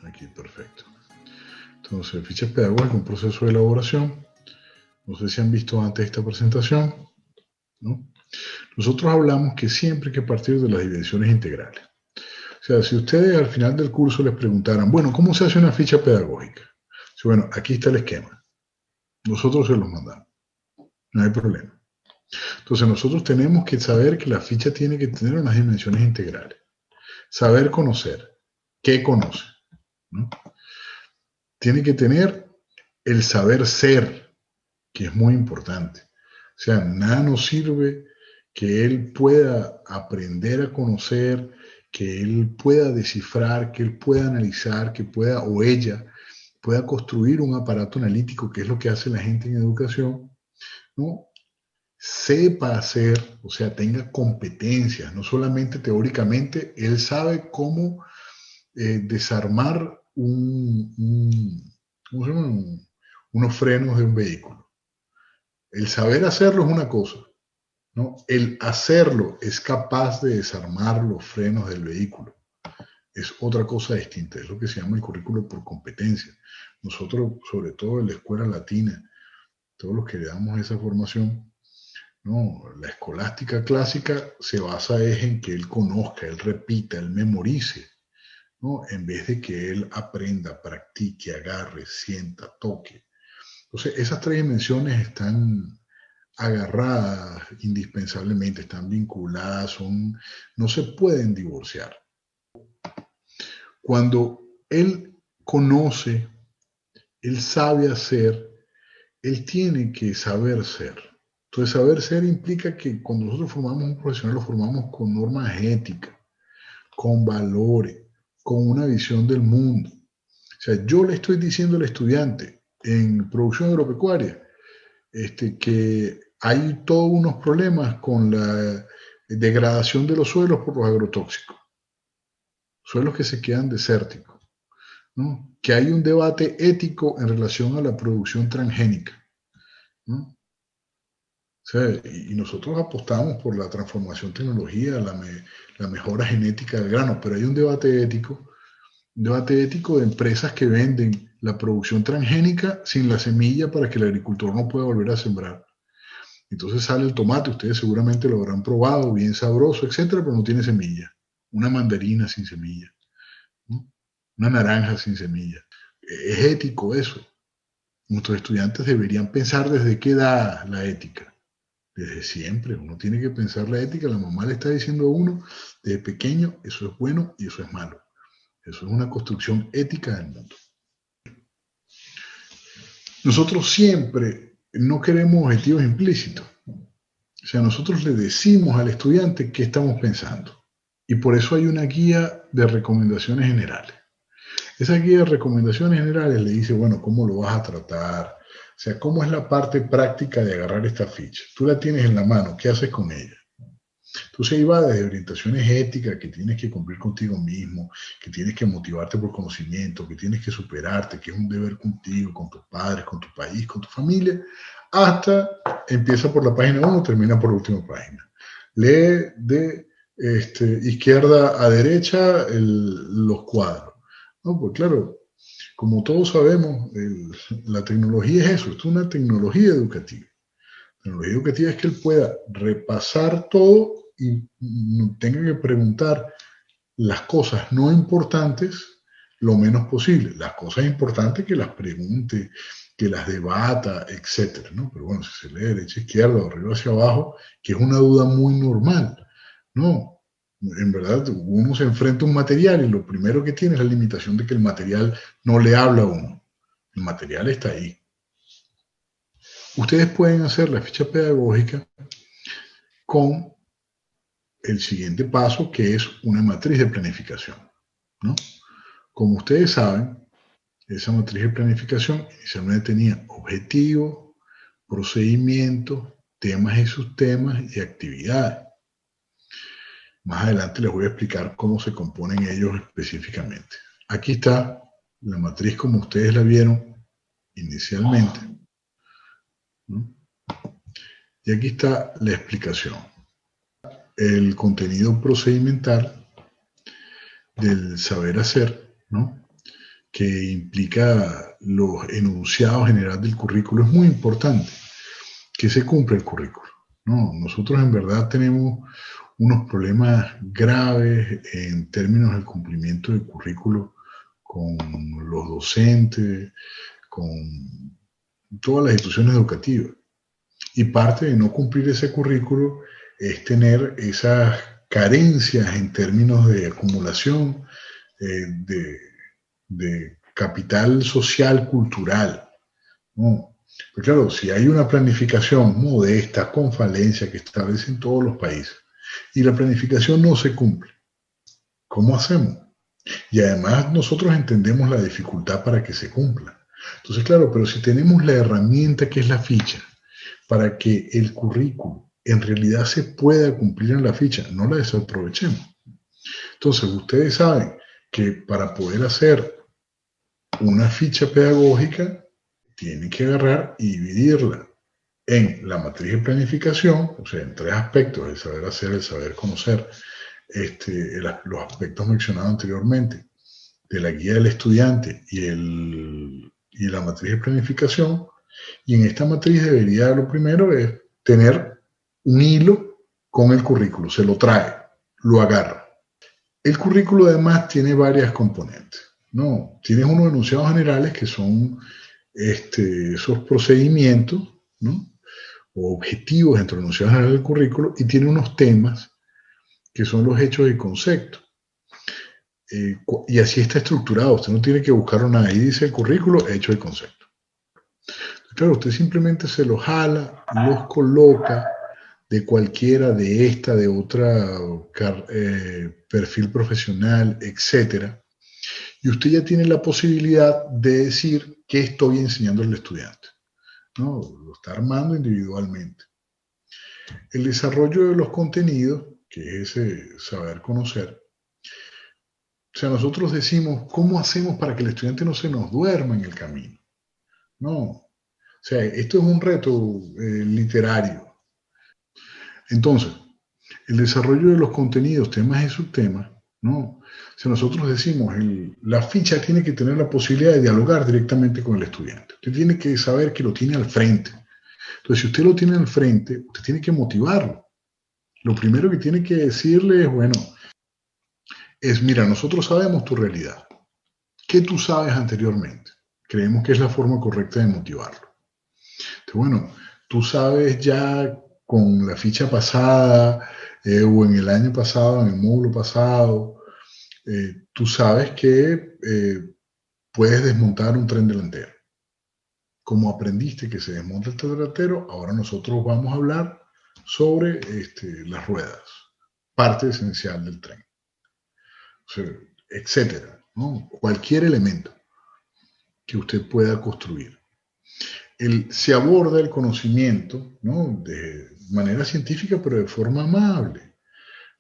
Speaker 2: Aquí, perfecto. Entonces, fichas pedagógicas, un proceso de elaboración. No sé si han visto antes esta presentación, ¿no? Nosotros hablamos que siempre hay que partir de las dimensiones integrales. O sea, si ustedes al final del curso les preguntaran, bueno, ¿cómo se hace una ficha pedagógica? Sí, bueno, aquí está el esquema. Nosotros se los mandamos. No hay problema. Entonces, nosotros tenemos que saber que la ficha tiene que tener unas dimensiones integrales. Saber conocer. ¿Qué conoce? ¿No? Tiene que tener el saber ser, que es muy importante. O sea, nada nos sirve que él pueda aprender a conocer, que él pueda descifrar, que él pueda analizar, que pueda, o ella, pueda construir un aparato analítico, que es lo que hace la gente en educación, ¿no? Sepa hacer, o sea, tenga competencias, no solamente teóricamente, él sabe cómo desarmar ¿cómo se llama? Unos frenos de un vehículo. El saber hacerlo es una cosa, ¿no? El hacerlo es capaz de desarmar los frenos del vehículo. Es otra cosa distinta, es lo que se llama el currículo por competencia. Nosotros, sobre todo en la escuela latina, todos los que le damos esa formación, no, la escolástica clásica se basa es en que él conozca, él repita, él memorice, ¿no? En vez de que él aprenda, practique, agarre, sienta, toque. Entonces, esas tres dimensiones están agarradas indispensablemente, están vinculadas, no se pueden divorciar. Cuando él conoce, él sabe hacer, él tiene que saber ser. Entonces, saber ser implica que cuando nosotros formamos un profesional, lo formamos con normas éticas, con valores, con una visión del mundo. O sea, yo le estoy diciendo al estudiante en producción agropecuaria que hay todos unos problemas con la degradación de los suelos por los agrotóxicos, suelos que se quedan desérticos, ¿no? Que hay un debate ético en relación a la producción transgénica, ¿no? O sea, y nosotros apostamos por la transformación tecnología, la mejora genética del grano, pero hay un debate ético de empresas que venden la producción transgénica sin la semilla para que el agricultor no pueda volver a sembrar. Entonces sale el tomate, ustedes seguramente lo habrán probado, bien sabroso, etcétera, pero no tiene semilla. Una mandarina sin semilla, ¿no? Una naranja sin semilla. Es ético eso. Nuestros estudiantes deberían pensar desde qué edad la ética. Desde siempre, uno tiene que pensar la ética. La mamá le está diciendo a uno desde pequeño, eso es bueno y eso es malo. Eso es una construcción ética del mundo. Nosotros siempre no queremos objetivos implícitos. O sea, nosotros le decimos al estudiante qué estamos pensando. Y por eso hay una guía de recomendaciones generales. Esa guía de recomendaciones generales le dice, bueno, ¿cómo lo vas a tratar? O sea, ¿cómo es la parte práctica de agarrar esta ficha? Tú la tienes en la mano, ¿qué haces con ella? Entonces ahí va desde orientaciones éticas, que tienes que cumplir contigo mismo, que tienes que motivarte por conocimiento, que tienes que superarte, que es un deber contigo, con tus padres, con tu país, con tu familia, hasta empieza por la página 1, termina por la última página. Lee de izquierda a derecha los cuadros. No, pues claro, como todos sabemos, la tecnología es eso, es una tecnología educativa. La tecnología educativa es que él pueda repasar todo y tenga que preguntar las cosas no importantes lo menos posible. Las cosas importantes que las pregunte, que las debata, etc., ¿no? Pero bueno, si se lee de derecha a izquierda o arriba hacia abajo, que es una duda muy normal, ¿no? En verdad, uno se enfrenta a un material y lo primero que tiene es la limitación de que el material no le habla a uno. El material está ahí. Ustedes pueden hacer la ficha pedagógica con el siguiente paso, que es una matriz de planificación, ¿no? Como ustedes saben, esa matriz de planificación inicialmente tenía objetivos, procedimientos, temas y subtemas y actividades. Más adelante les voy a explicar cómo se componen ellos específicamente. Aquí está la matriz como ustedes la vieron inicialmente, ¿no? Y aquí está la explicación. El contenido procedimental del saber hacer, ¿no? Que implica los enunciados generales del currículo. Es muy importante que se cumpla el currículo, ¿no? Nosotros en verdad tenemos unos problemas graves en términos del cumplimiento del currículo con los docentes, con todas las instituciones educativas. Y parte de no cumplir ese currículo es tener esas carencias en términos de acumulación de capital social, cultural, ¿no? Pero claro, si hay una planificación modesta, con falencia, que establecen todos los países, y la planificación no se cumple, ¿cómo hacemos? Y además nosotros entendemos la dificultad para que se cumpla. Entonces, claro, pero si tenemos la herramienta que es la ficha, para que el currículo en realidad se pueda cumplir en la ficha, no la desaprovechemos. Entonces, ustedes saben que para poder hacer una ficha pedagógica, tienen que agarrar y dividirla en la matriz de planificación, o sea, en tres aspectos: el saber hacer, el saber conocer, los aspectos mencionados anteriormente, de la guía del estudiante y la matriz de planificación. Y en esta matriz debería, lo primero es tener un hilo con el currículo, se lo trae, lo agarra. El currículo además tiene varias componentes, ¿no? Tienes unos enunciados generales que son esos procedimientos, ¿no? O objetivos dentro del enunciado general del currículo, y tiene unos temas que son los hechos y conceptos. Y así está estructurado. Usted no tiene que buscar nada. Ahí dice el currículo, hecho y concepto. Claro, usted simplemente se los jala, los coloca de cualquiera, de esta, de otra, perfil profesional, etcétera. Y usted ya tiene la posibilidad de decir qué estoy enseñando al estudiante, ¿no? Lo está armando individualmente. El desarrollo de los contenidos, que es ese saber conocer. O sea, nosotros decimos, ¿cómo hacemos para que el estudiante no se nos duerma en el camino? No. O sea, esto es un reto literario. Entonces, el desarrollo de los contenidos, temas y subtemas, ¿no? O sea, nosotros decimos, la ficha tiene que tener la posibilidad de dialogar directamente con el estudiante. Usted tiene que saber que lo tiene al frente. Entonces, si usted lo tiene al frente, usted tiene que motivarlo. Lo primero que tiene que decirle es, bueno, mira, nosotros sabemos tu realidad. ¿Qué tú sabes anteriormente? Creemos que es la forma correcta de motivarlo. Entonces, bueno, tú sabes ya con la ficha pasada o en el año pasado, en el módulo pasado, tú sabes que puedes desmontar un tren delantero. Como aprendiste que se desmonta el tren delantero, ahora nosotros vamos a hablar sobre las ruedas, parte esencial del tren, o sea, etcétera, ¿no? Cualquier elemento que usted pueda construir. Se aborda el conocimiento, ¿no? De manera científica, pero de forma amable,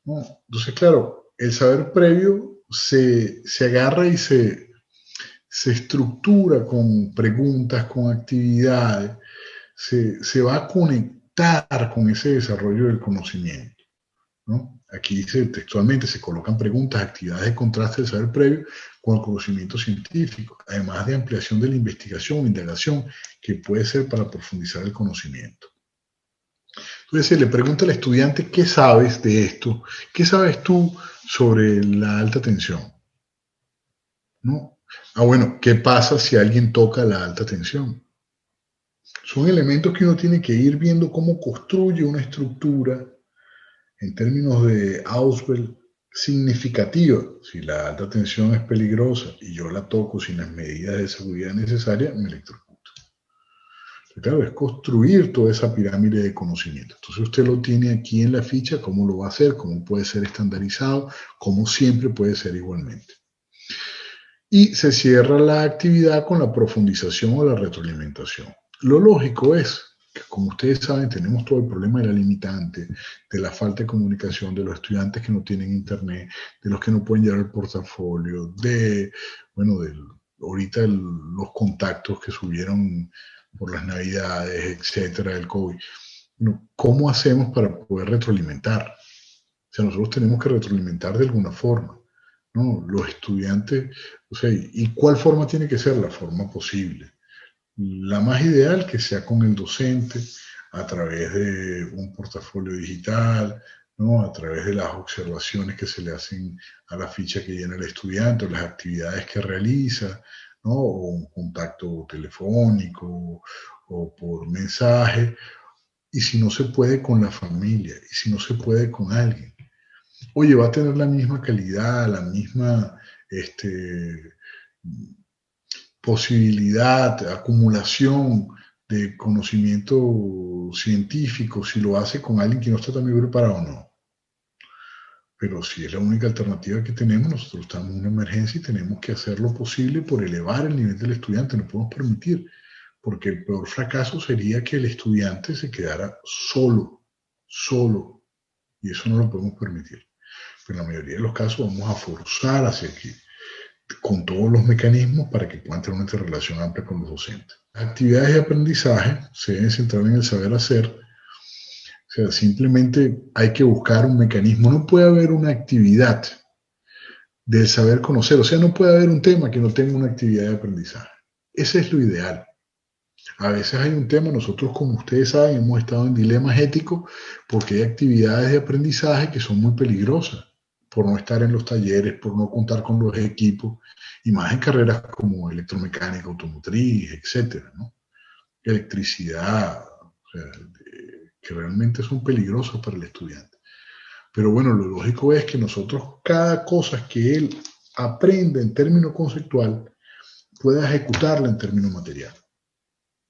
Speaker 2: ¿no? Entonces, claro, el saber previo se agarra y se estructura con preguntas, con actividades, se va a conectar con ese desarrollo del conocimiento, ¿no? Aquí dice textualmente, se colocan preguntas, actividades de contraste del saber previo con el conocimiento científico, además de ampliación de la investigación, indagación, que puede ser para profundizar el conocimiento. Entonces se le pregunta al estudiante, ¿qué sabes de esto? ¿Qué sabes tú sobre la alta tensión? ¿No? Bueno, ¿qué pasa si alguien toca la alta tensión? Son elementos que uno tiene que ir viendo cómo construye una estructura en términos de Ausubel significativa. Si la alta tensión es peligrosa y yo la toco sin las medidas de seguridad necesarias, me electrocuto. Claro, es construir toda esa pirámide de conocimiento. Entonces usted lo tiene aquí en la ficha, cómo lo va a hacer, cómo puede ser estandarizado, cómo siempre puede ser igualmente. Y se cierra la actividad con la profundización o la retroalimentación. Lo lógico es que, como ustedes saben, tenemos todo el problema de la limitante, de la falta de comunicación, de los estudiantes que no tienen internet, de los que no pueden llevar el portafolio, ahorita los contactos que subieron por las navidades, etcétera, del COVID. Bueno, ¿cómo hacemos para poder retroalimentar? O sea, nosotros tenemos que retroalimentar de alguna forma, ¿no? Los estudiantes, o sea, ¿y cuál forma tiene que ser? La forma posible. La más ideal que sea con el docente, a través de un portafolio digital, ¿no? A través de las observaciones que se le hacen a la ficha que llena el estudiante, o las actividades que realiza, ¿no? O un contacto telefónico o por mensaje, y si no se puede con la familia, y si no se puede con alguien. Oye, va a tener la misma calidad, la misma posibilidad, acumulación de conocimiento científico, si lo hace con alguien que no está tan bien preparado o no. Pero si es la única alternativa que tenemos, nosotros estamos en una emergencia y tenemos que hacer lo posible por elevar el nivel del estudiante. No podemos permitir, porque el peor fracaso sería que el estudiante se quedara solo, y eso no lo podemos permitir. Pero en la mayoría de los casos vamos a forzar hacia aquí, con todos los mecanismos para que puedan tener una interrelación amplia con los docentes. Las actividades de aprendizaje se deben centrar en el saber hacer. O sea, simplemente hay que buscar un mecanismo. No puede haber una actividad del saber conocer. O sea, no puede haber un tema que no tenga una actividad de aprendizaje. Ese es lo ideal. A veces hay un tema, nosotros como ustedes saben, hemos estado en dilemas éticos porque hay actividades de aprendizaje que son muy peligrosas por no estar en los talleres, por no contar con los equipos, y más en carreras como electromecánica, automotriz, etcétera, ¿no? Electricidad, o sea, que realmente son peligrosas para el estudiante. Pero bueno, lo lógico es que nosotros cada cosa que él aprenda en términos conceptual pueda ejecutarla en términos material.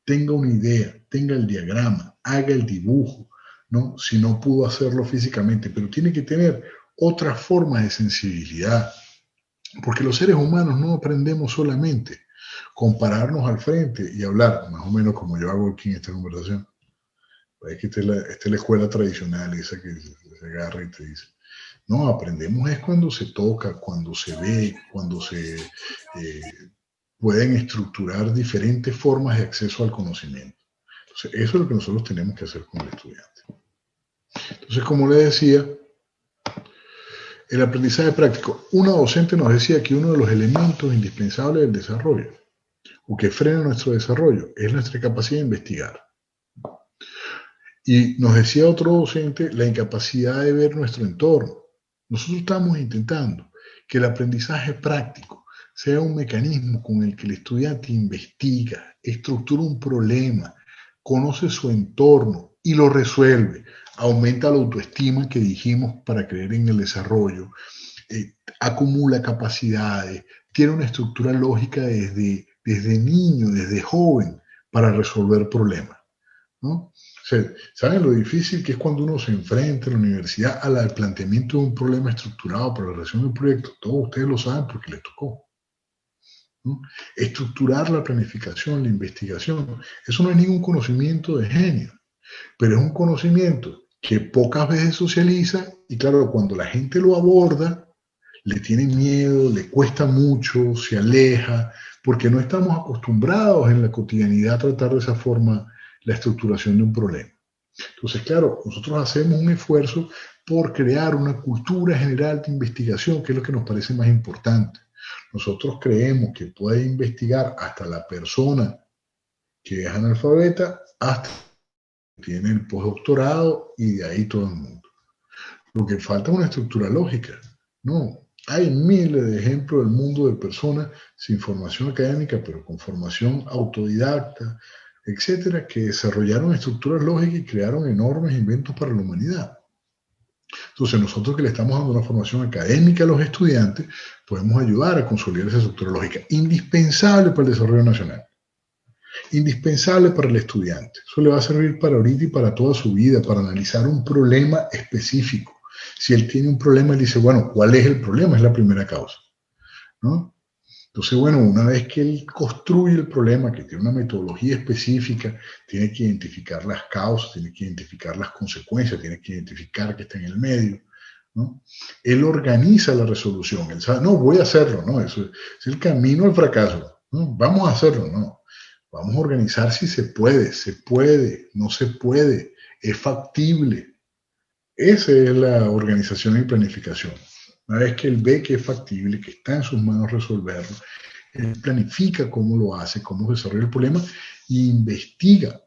Speaker 2: Tenga una idea, tenga el diagrama, haga el dibujo, ¿no? Si no pudo hacerlo físicamente, pero tiene que tener otras formas de sensibilidad, porque los seres humanos no aprendemos solamente con pararnos al frente y hablar, más o menos como yo hago aquí en esta conversación. Es que esta es la escuela tradicional, esa que se agarra y te dice. No, aprendemos es cuando se toca, cuando se ve, cuando se pueden estructurar diferentes formas de acceso al conocimiento. Entonces, eso es lo que nosotros tenemos que hacer con el estudiante. Entonces, como le decía, el aprendizaje práctico. Una docente nos decía que uno de los elementos indispensables del desarrollo, o que frena nuestro desarrollo, es nuestra capacidad de investigar. Y nos decía otro docente la incapacidad de ver nuestro entorno. Nosotros estamos intentando que el aprendizaje práctico sea un mecanismo con el que el estudiante investiga, estructura un problema, conoce su entorno y lo resuelve. Aumenta la autoestima que dijimos para creer en el desarrollo, acumula capacidades, tiene una estructura lógica desde niño, desde joven, para resolver problemas, ¿no? O sea, ¿saben lo difícil que es cuando uno se enfrenta en la universidad al planteamiento de un problema estructurado para la realización de un proyecto? Todos ustedes lo saben porque les tocó, ¿no? Estructurar la planificación, la investigación, eso no es ningún conocimiento de genio, pero es un conocimiento que pocas veces socializa y claro, cuando la gente lo aborda, le tiene miedo, le cuesta mucho, se aleja, porque no estamos acostumbrados en la cotidianidad a tratar de esa forma la estructuración de un problema. Entonces, claro, nosotros hacemos un esfuerzo por crear una cultura general de investigación, que es lo que nos parece más importante. Nosotros creemos que puede investigar hasta la persona que es analfabeta, hasta que tiene el postdoctorado y de ahí todo el mundo. Lo que falta es una estructura lógica. No, hay miles de ejemplos del mundo de personas sin formación académica, pero con formación autodidacta, etcétera, que desarrollaron estructuras lógicas y crearon enormes inventos para la humanidad. Entonces, nosotros que le estamos dando una formación académica a los estudiantes, podemos ayudar a consolidar esa estructura lógica, indispensable para el desarrollo nacional, indispensable para el estudiante. Eso le va a servir para ahorita y para toda su vida, para analizar un problema específico. Si él tiene un problema, él dice, bueno, ¿cuál es el problema? Es la primera causa, ¿no? Entonces, bueno, una vez que él construye el problema, que tiene una metodología específica, tiene que identificar las causas, tiene que identificar las consecuencias, tiene que identificar qué está en el medio, ¿no? Él organiza la resolución, él sabe, no, voy a hacerlo, ¿no? Eso es el camino al fracaso, ¿no? Vamos a hacerlo, ¿no? Vamos a organizar si se puede, no se puede, es factible. Esa es la organización y planificación. Una vez que él ve que es factible, que está en sus manos resolverlo, él planifica cómo lo hace, cómo desarrolla el problema e investiga.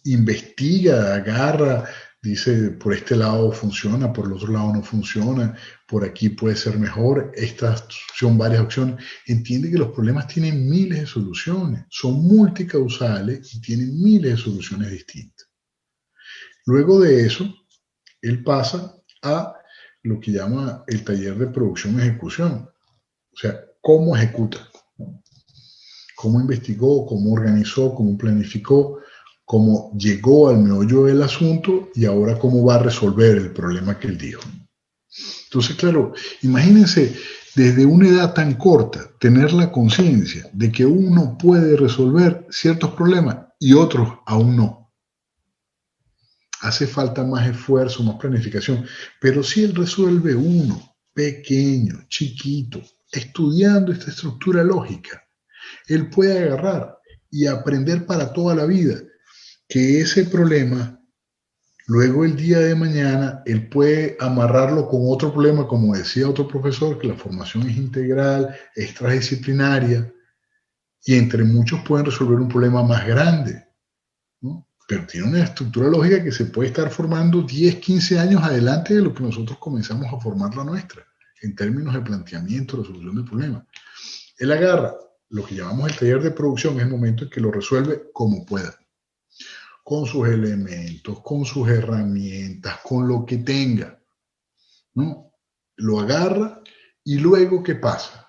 Speaker 2: Investiga, agarra, dice, por este lado funciona, por el otro lado no funciona, por aquí puede ser mejor, estas son varias opciones. Entiende que los problemas tienen miles de soluciones, son multicausales y tienen miles de soluciones distintas. Luego de eso, él pasa a lo que llama el taller de producción-ejecución. O sea, ¿cómo ejecuta? cómo investigó, cómo organizó, cómo planificó, cómo llegó al meollo del asunto y ahora cómo va a resolver el problema que él dijo. Entonces, claro, imagínense desde una edad tan corta tener la conciencia de que uno puede resolver ciertos problemas y otros aún no. Hace falta más esfuerzo, más planificación, pero si él resuelve uno, pequeño, chiquito, estudiando esta estructura lógica, él puede agarrar y aprender para toda la vida que ese problema, luego el día de mañana, él puede amarrarlo con otro problema, como decía otro profesor, que la formación es integral, es transdisciplinaria, y entre muchos pueden resolver un problema más grande, ¿no? Pero tiene una estructura lógica que se puede estar formando 10, 15 años adelante de lo que nosotros comenzamos a formar la nuestra, en términos de planteamiento, resolución de problemas. Él agarra lo que llamamos el taller de producción, es el momento en que lo resuelve como pueda, con sus elementos, con sus herramientas, con lo que tenga, ¿no? Lo agarra y luego, ¿qué pasa?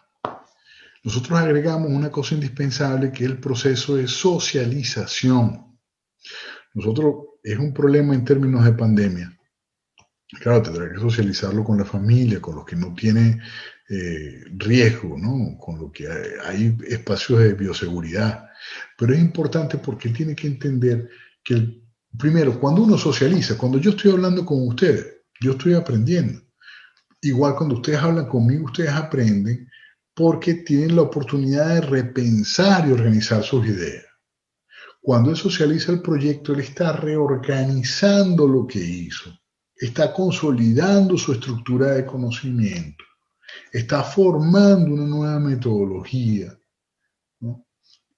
Speaker 2: Nosotros agregamos una cosa indispensable que es el proceso de socialización. Nosotros, es un problema en términos de pandemia. Claro, tendrá que socializarlo con la familia, con los que no tienen riesgo, ¿no? Con lo que hay espacios de bioseguridad. Pero es importante porque tiene que entender que, primero, cuando uno socializa, cuando yo estoy hablando con ustedes, yo estoy aprendiendo. Igual cuando ustedes hablan conmigo, ustedes aprenden porque tienen la oportunidad de repensar y organizar sus ideas. Cuando él socializa el proyecto, él está reorganizando lo que hizo, está consolidando su estructura de conocimiento, está formando una nueva metodología, ¿no?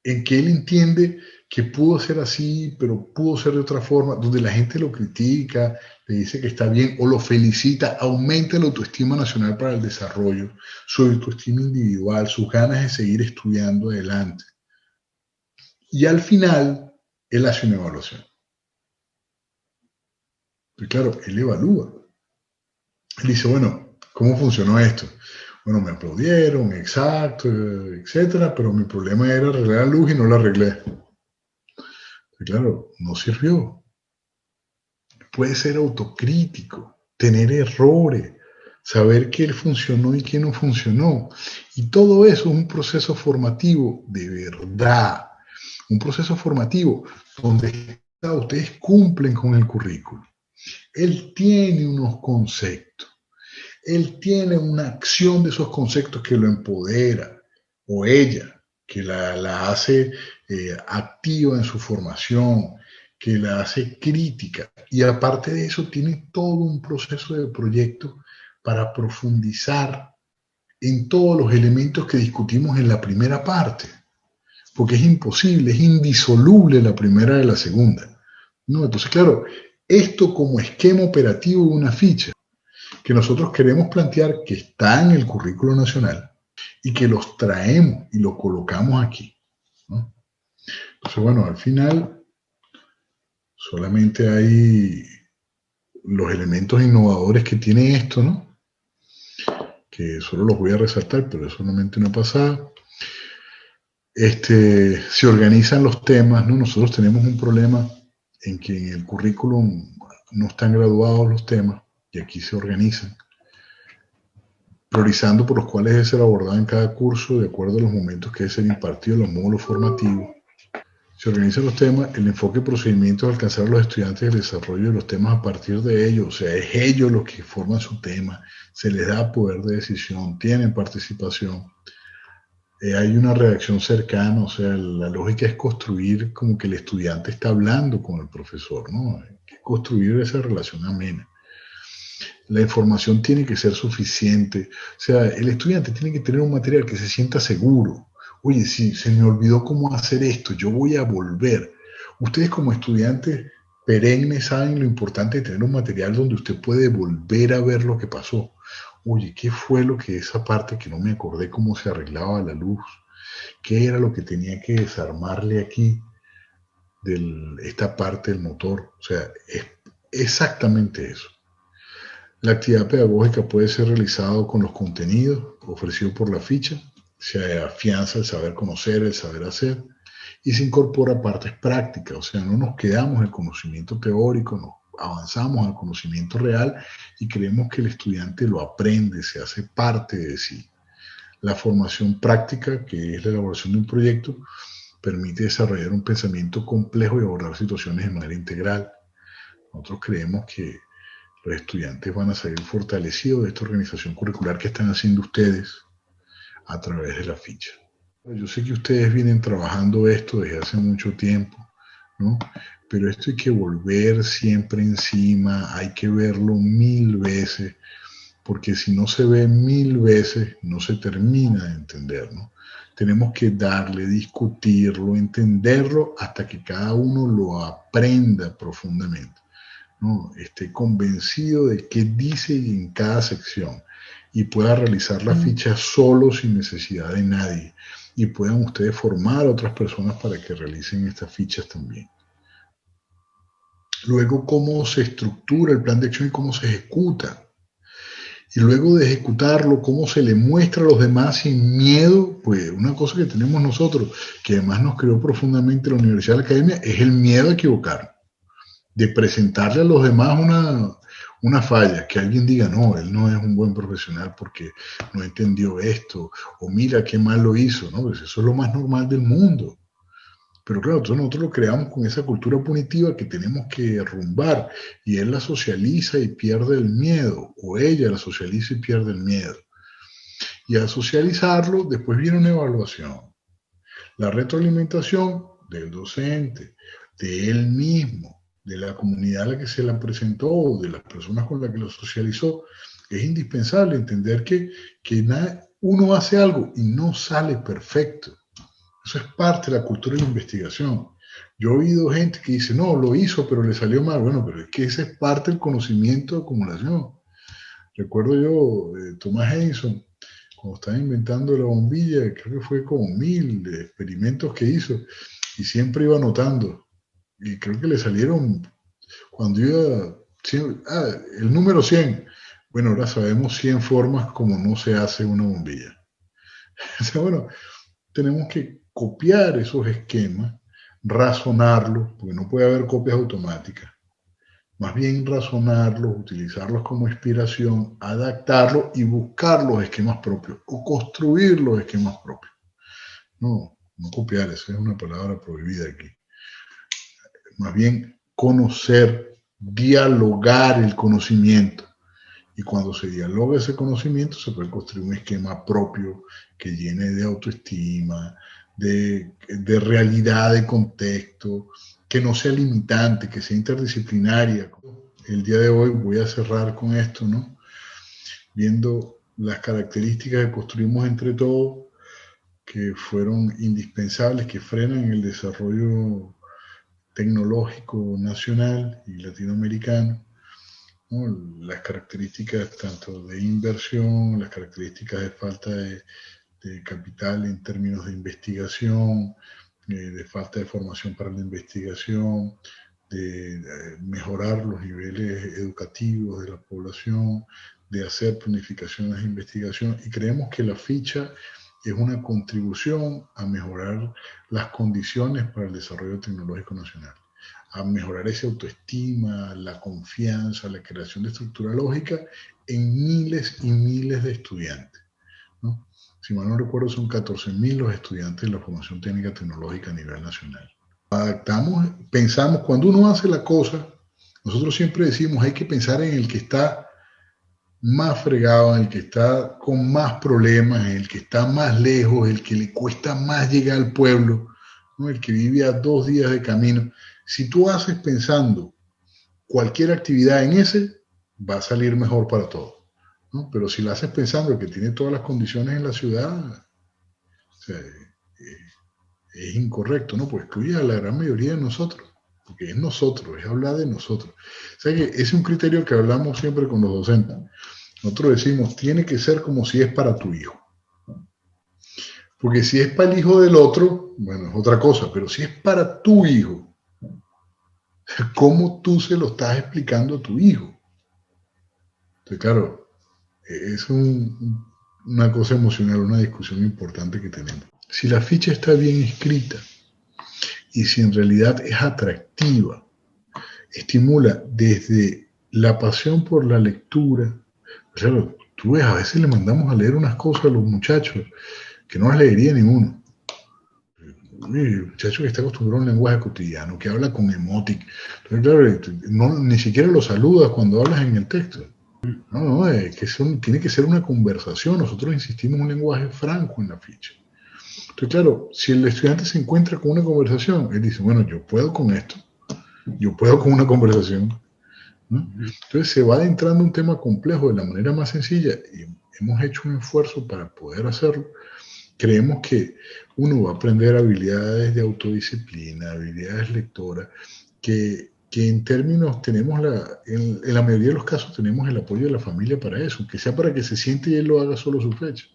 Speaker 2: En que él entiende que pudo ser así, pero pudo ser de otra forma, donde la gente lo critica, le dice que está bien o lo felicita, aumenta la autoestima nacional para el desarrollo, su autoestima individual, sus ganas de seguir estudiando adelante. Y al final, él hace una evaluación. Y claro, él evalúa. Él dice, bueno, ¿cómo funcionó esto? Bueno, me aplaudieron, exacto, etcétera, pero mi problema era arreglar la luz y no la arreglé. Y claro, no sirvió. Puede ser autocrítico, tener errores, saber qué funcionó y qué no funcionó. Y todo eso es un proceso formativo de verdad. Un proceso formativo donde ustedes cumplen con el currículo. Él tiene unos conceptos. Él tiene una acción de esos conceptos que lo empodera, o ella, que la hace activa en su formación, que la hace crítica. Y aparte de eso, tiene todo un proceso de proyecto para profundizar en todos los elementos que discutimos en la primera parte. Porque es imposible, es indisoluble la primera de la segunda, ¿no? Entonces, claro, esto como esquema operativo de una ficha que nosotros queremos plantear que está en el currículo nacional y que los traemos y los colocamos aquí, ¿no? Entonces, bueno, al final solamente hay los elementos innovadores que tiene esto, ¿no? Que solo los voy a resaltar, pero es solamente una pasada. Se organizan los temas, ¿no? Nosotros tenemos un problema en que en el currículum no están graduados los temas y aquí se organizan, priorizando por los cuales debe ser abordado en cada curso de acuerdo a los momentos que debe ser impartido, los módulos formativos. Se organizan los temas, el enfoque y procedimientos de alcanzar a los estudiantes el desarrollo de los temas a partir de ellos, o sea, es ellos los que forman su tema, se les da poder de decisión, tienen participación. Hay una redacción cercana, o sea, la lógica es construir como que el estudiante está hablando con el profesor, ¿no? Hay que construir esa relación amena. La información tiene que ser suficiente, o sea, el estudiante tiene que tener un material que se sienta seguro. Oye, si se me olvidó cómo hacer esto, yo voy a volver. Ustedes como estudiantes perennes saben lo importante de tener un material donde usted puede volver a ver lo que pasó. Oye, ¿qué fue lo que esa parte que no me acordé cómo se arreglaba la luz? ¿Qué era lo que tenía que desarmarle aquí de esta parte del motor? O sea, es exactamente eso. La actividad pedagógica puede ser realizada con los contenidos ofrecidos por la ficha se afianza el saber conocer, el saber hacer, y se incorpora partes prácticas, o sea, no nos quedamos en el conocimiento teórico, no, avanzamos al conocimiento real y creemos que el estudiante lo aprende, se hace parte de sí. La formación práctica, que es la elaboración de un proyecto, permite desarrollar un pensamiento complejo y abordar situaciones de manera integral. Nosotros creemos que los estudiantes van a salir fortalecidos de esta organización curricular que están haciendo ustedes a través de la ficha. Yo sé que ustedes vienen trabajando esto desde hace mucho tiempo, ¿no? Pero esto hay que volver siempre encima, hay que verlo 1000 veces, porque si no se ve 1000 veces, no se termina de entender, ¿no? Tenemos que darle, discutirlo, entenderlo, hasta que cada uno lo aprenda profundamente, ¿no? Esté convencido de qué dice en cada sección y pueda realizar la ficha solo sin necesidad de nadie, y puedan ustedes formar a otras personas para que realicen estas fichas también. Luego, cómo se estructura el plan de acción y cómo se ejecuta. Y luego de ejecutarlo, cómo se le muestra a los demás sin miedo. Pues una cosa que tenemos nosotros, que además nos creó profundamente la Universidad de la Academia, es el miedo a equivocar, de presentarle a los demás una falla, que alguien diga, no, él no es un buen profesional porque no entendió esto, o mira qué mal lo hizo, ¿no? Pues eso es lo más normal del mundo. Pero claro, nosotros lo creamos con esa cultura punitiva que tenemos que derrumbar, y él la socializa y pierde el miedo, o ella la socializa y pierde el miedo. Y al socializarlo, después viene una evaluación. La retroalimentación del docente, de él mismo, de la comunidad a la que se la presentó, de las personas con las que lo socializó. Es indispensable entender que uno hace algo y no sale perfecto. Eso es parte de la cultura de la investigación. Yo he oído gente que dice, no, lo hizo, pero le salió mal. Bueno, pero es que esa es parte del conocimiento de acumulación. Recuerdo yo, Thomas Edison, cuando estaba inventando la bombilla, creo que fue como 1000 experimentos que hizo, y siempre iba anotando. Y creo que le salieron, cuando iba, el número 100. Bueno, ahora sabemos 100 formas como no se hace una bombilla. O sea, bueno, tenemos que copiar esos esquemas, razonarlos, porque no puede haber copias automáticas. Más bien razonarlos, utilizarlos como inspiración, adaptarlos y buscar los esquemas propios o construir los esquemas propios. No copiar, esa es una palabra prohibida aquí. Más bien conocer, dialogar el conocimiento. Y cuando se dialoga ese conocimiento, se puede construir un esquema propio que llene de autoestima, de realidad, de contexto, que no sea limitante, que sea interdisciplinaria. El día de hoy voy a cerrar con esto, ¿no? Viendo las características que construimos entre todos, que fueron indispensables, que frenan el desarrollo tecnológico nacional y latinoamericano, ¿no? Las características tanto de inversión, las características de falta de capital en términos de investigación, de falta de formación para la investigación, de mejorar los niveles educativos de la población, de hacer planificaciones de investigación, y creemos que la ficha es una contribución a mejorar las condiciones para el desarrollo tecnológico nacional, a mejorar esa autoestima, la confianza, la creación de estructura lógica en miles y miles de estudiantes, ¿no? Si mal no recuerdo, son 14.000 los estudiantes de la formación técnica tecnológica a nivel nacional. Adaptamos, pensamos, cuando uno hace la cosa, nosotros siempre decimos, hay que pensar en el que está más fregado, en el que está con más problemas, en el que está más lejos, el que le cuesta más llegar al pueblo, ¿no? El que vive a 2 días de camino. Si tú haces pensando cualquier actividad en ese, va a salir mejor para todos, ¿no? Pero si lo haces pensando que tiene todas las condiciones en la ciudad, o sea, es incorrecto, ¿no? Pues excluye a la gran mayoría de nosotros, porque es nosotros, es hablar de nosotros. O sea que ese es un criterio que hablamos siempre con los docentes. Nosotros decimos, tiene que ser como si es para tu hijo. Porque si es para el hijo del otro, bueno, es otra cosa, pero si es para tu hijo, ¿cómo tú se lo estás explicando a tu hijo? Entonces, claro, es una cosa emocional, una discusión importante que tenemos. Si la ficha está bien escrita y si en realidad es atractiva, estimula desde la pasión por la lectura. Claro, tú ves, a veces le mandamos a leer unas cosas a los muchachos que no las leería ninguno. El muchacho que está acostumbrado a un lenguaje cotidiano, que habla con emotic. Entonces, claro, ni siquiera lo saludas cuando hablas en el texto. No, tiene que ser una conversación. Nosotros insistimos en un lenguaje franco en la ficha. Entonces, claro, si el estudiante se encuentra con una conversación, él dice, bueno, yo puedo con esto, yo puedo con una conversación, ¿no? Entonces se va adentrando un tema complejo de la manera más sencilla y hemos hecho un esfuerzo para poder hacerlo. Creemos que uno va a aprender habilidades de autodisciplina, habilidades lectoras, que en términos tenemos en la mayoría de los casos tenemos el apoyo de la familia para eso, que sea para que se siente y él lo haga solo su fecha.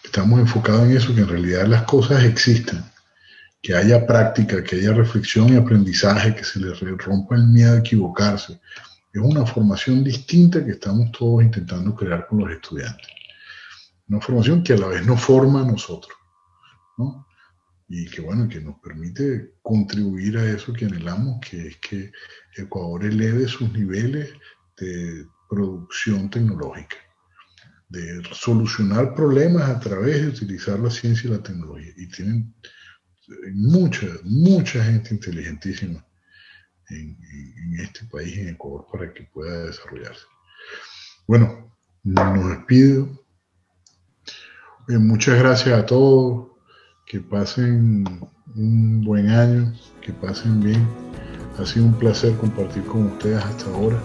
Speaker 2: Estamos enfocados en eso, que en realidad las cosas existan, que haya práctica, que haya reflexión y aprendizaje, que se les rompa el miedo a equivocarse. Es una formación distinta que estamos todos intentando crear con los estudiantes. Una formación que a la vez nos forma a nosotros, ¿no? Y que bueno, que nos permite contribuir a eso que anhelamos, que es que Ecuador eleve sus niveles de producción tecnológica, de solucionar problemas a través de utilizar la ciencia y la tecnología. Y tienen mucha gente inteligentísima en este país, en Ecuador, para que pueda desarrollarse. Bueno, nos despido. Muchas gracias a todos. Que pasen un buen año, que pasen bien. Ha sido un placer compartir con ustedes hasta ahora.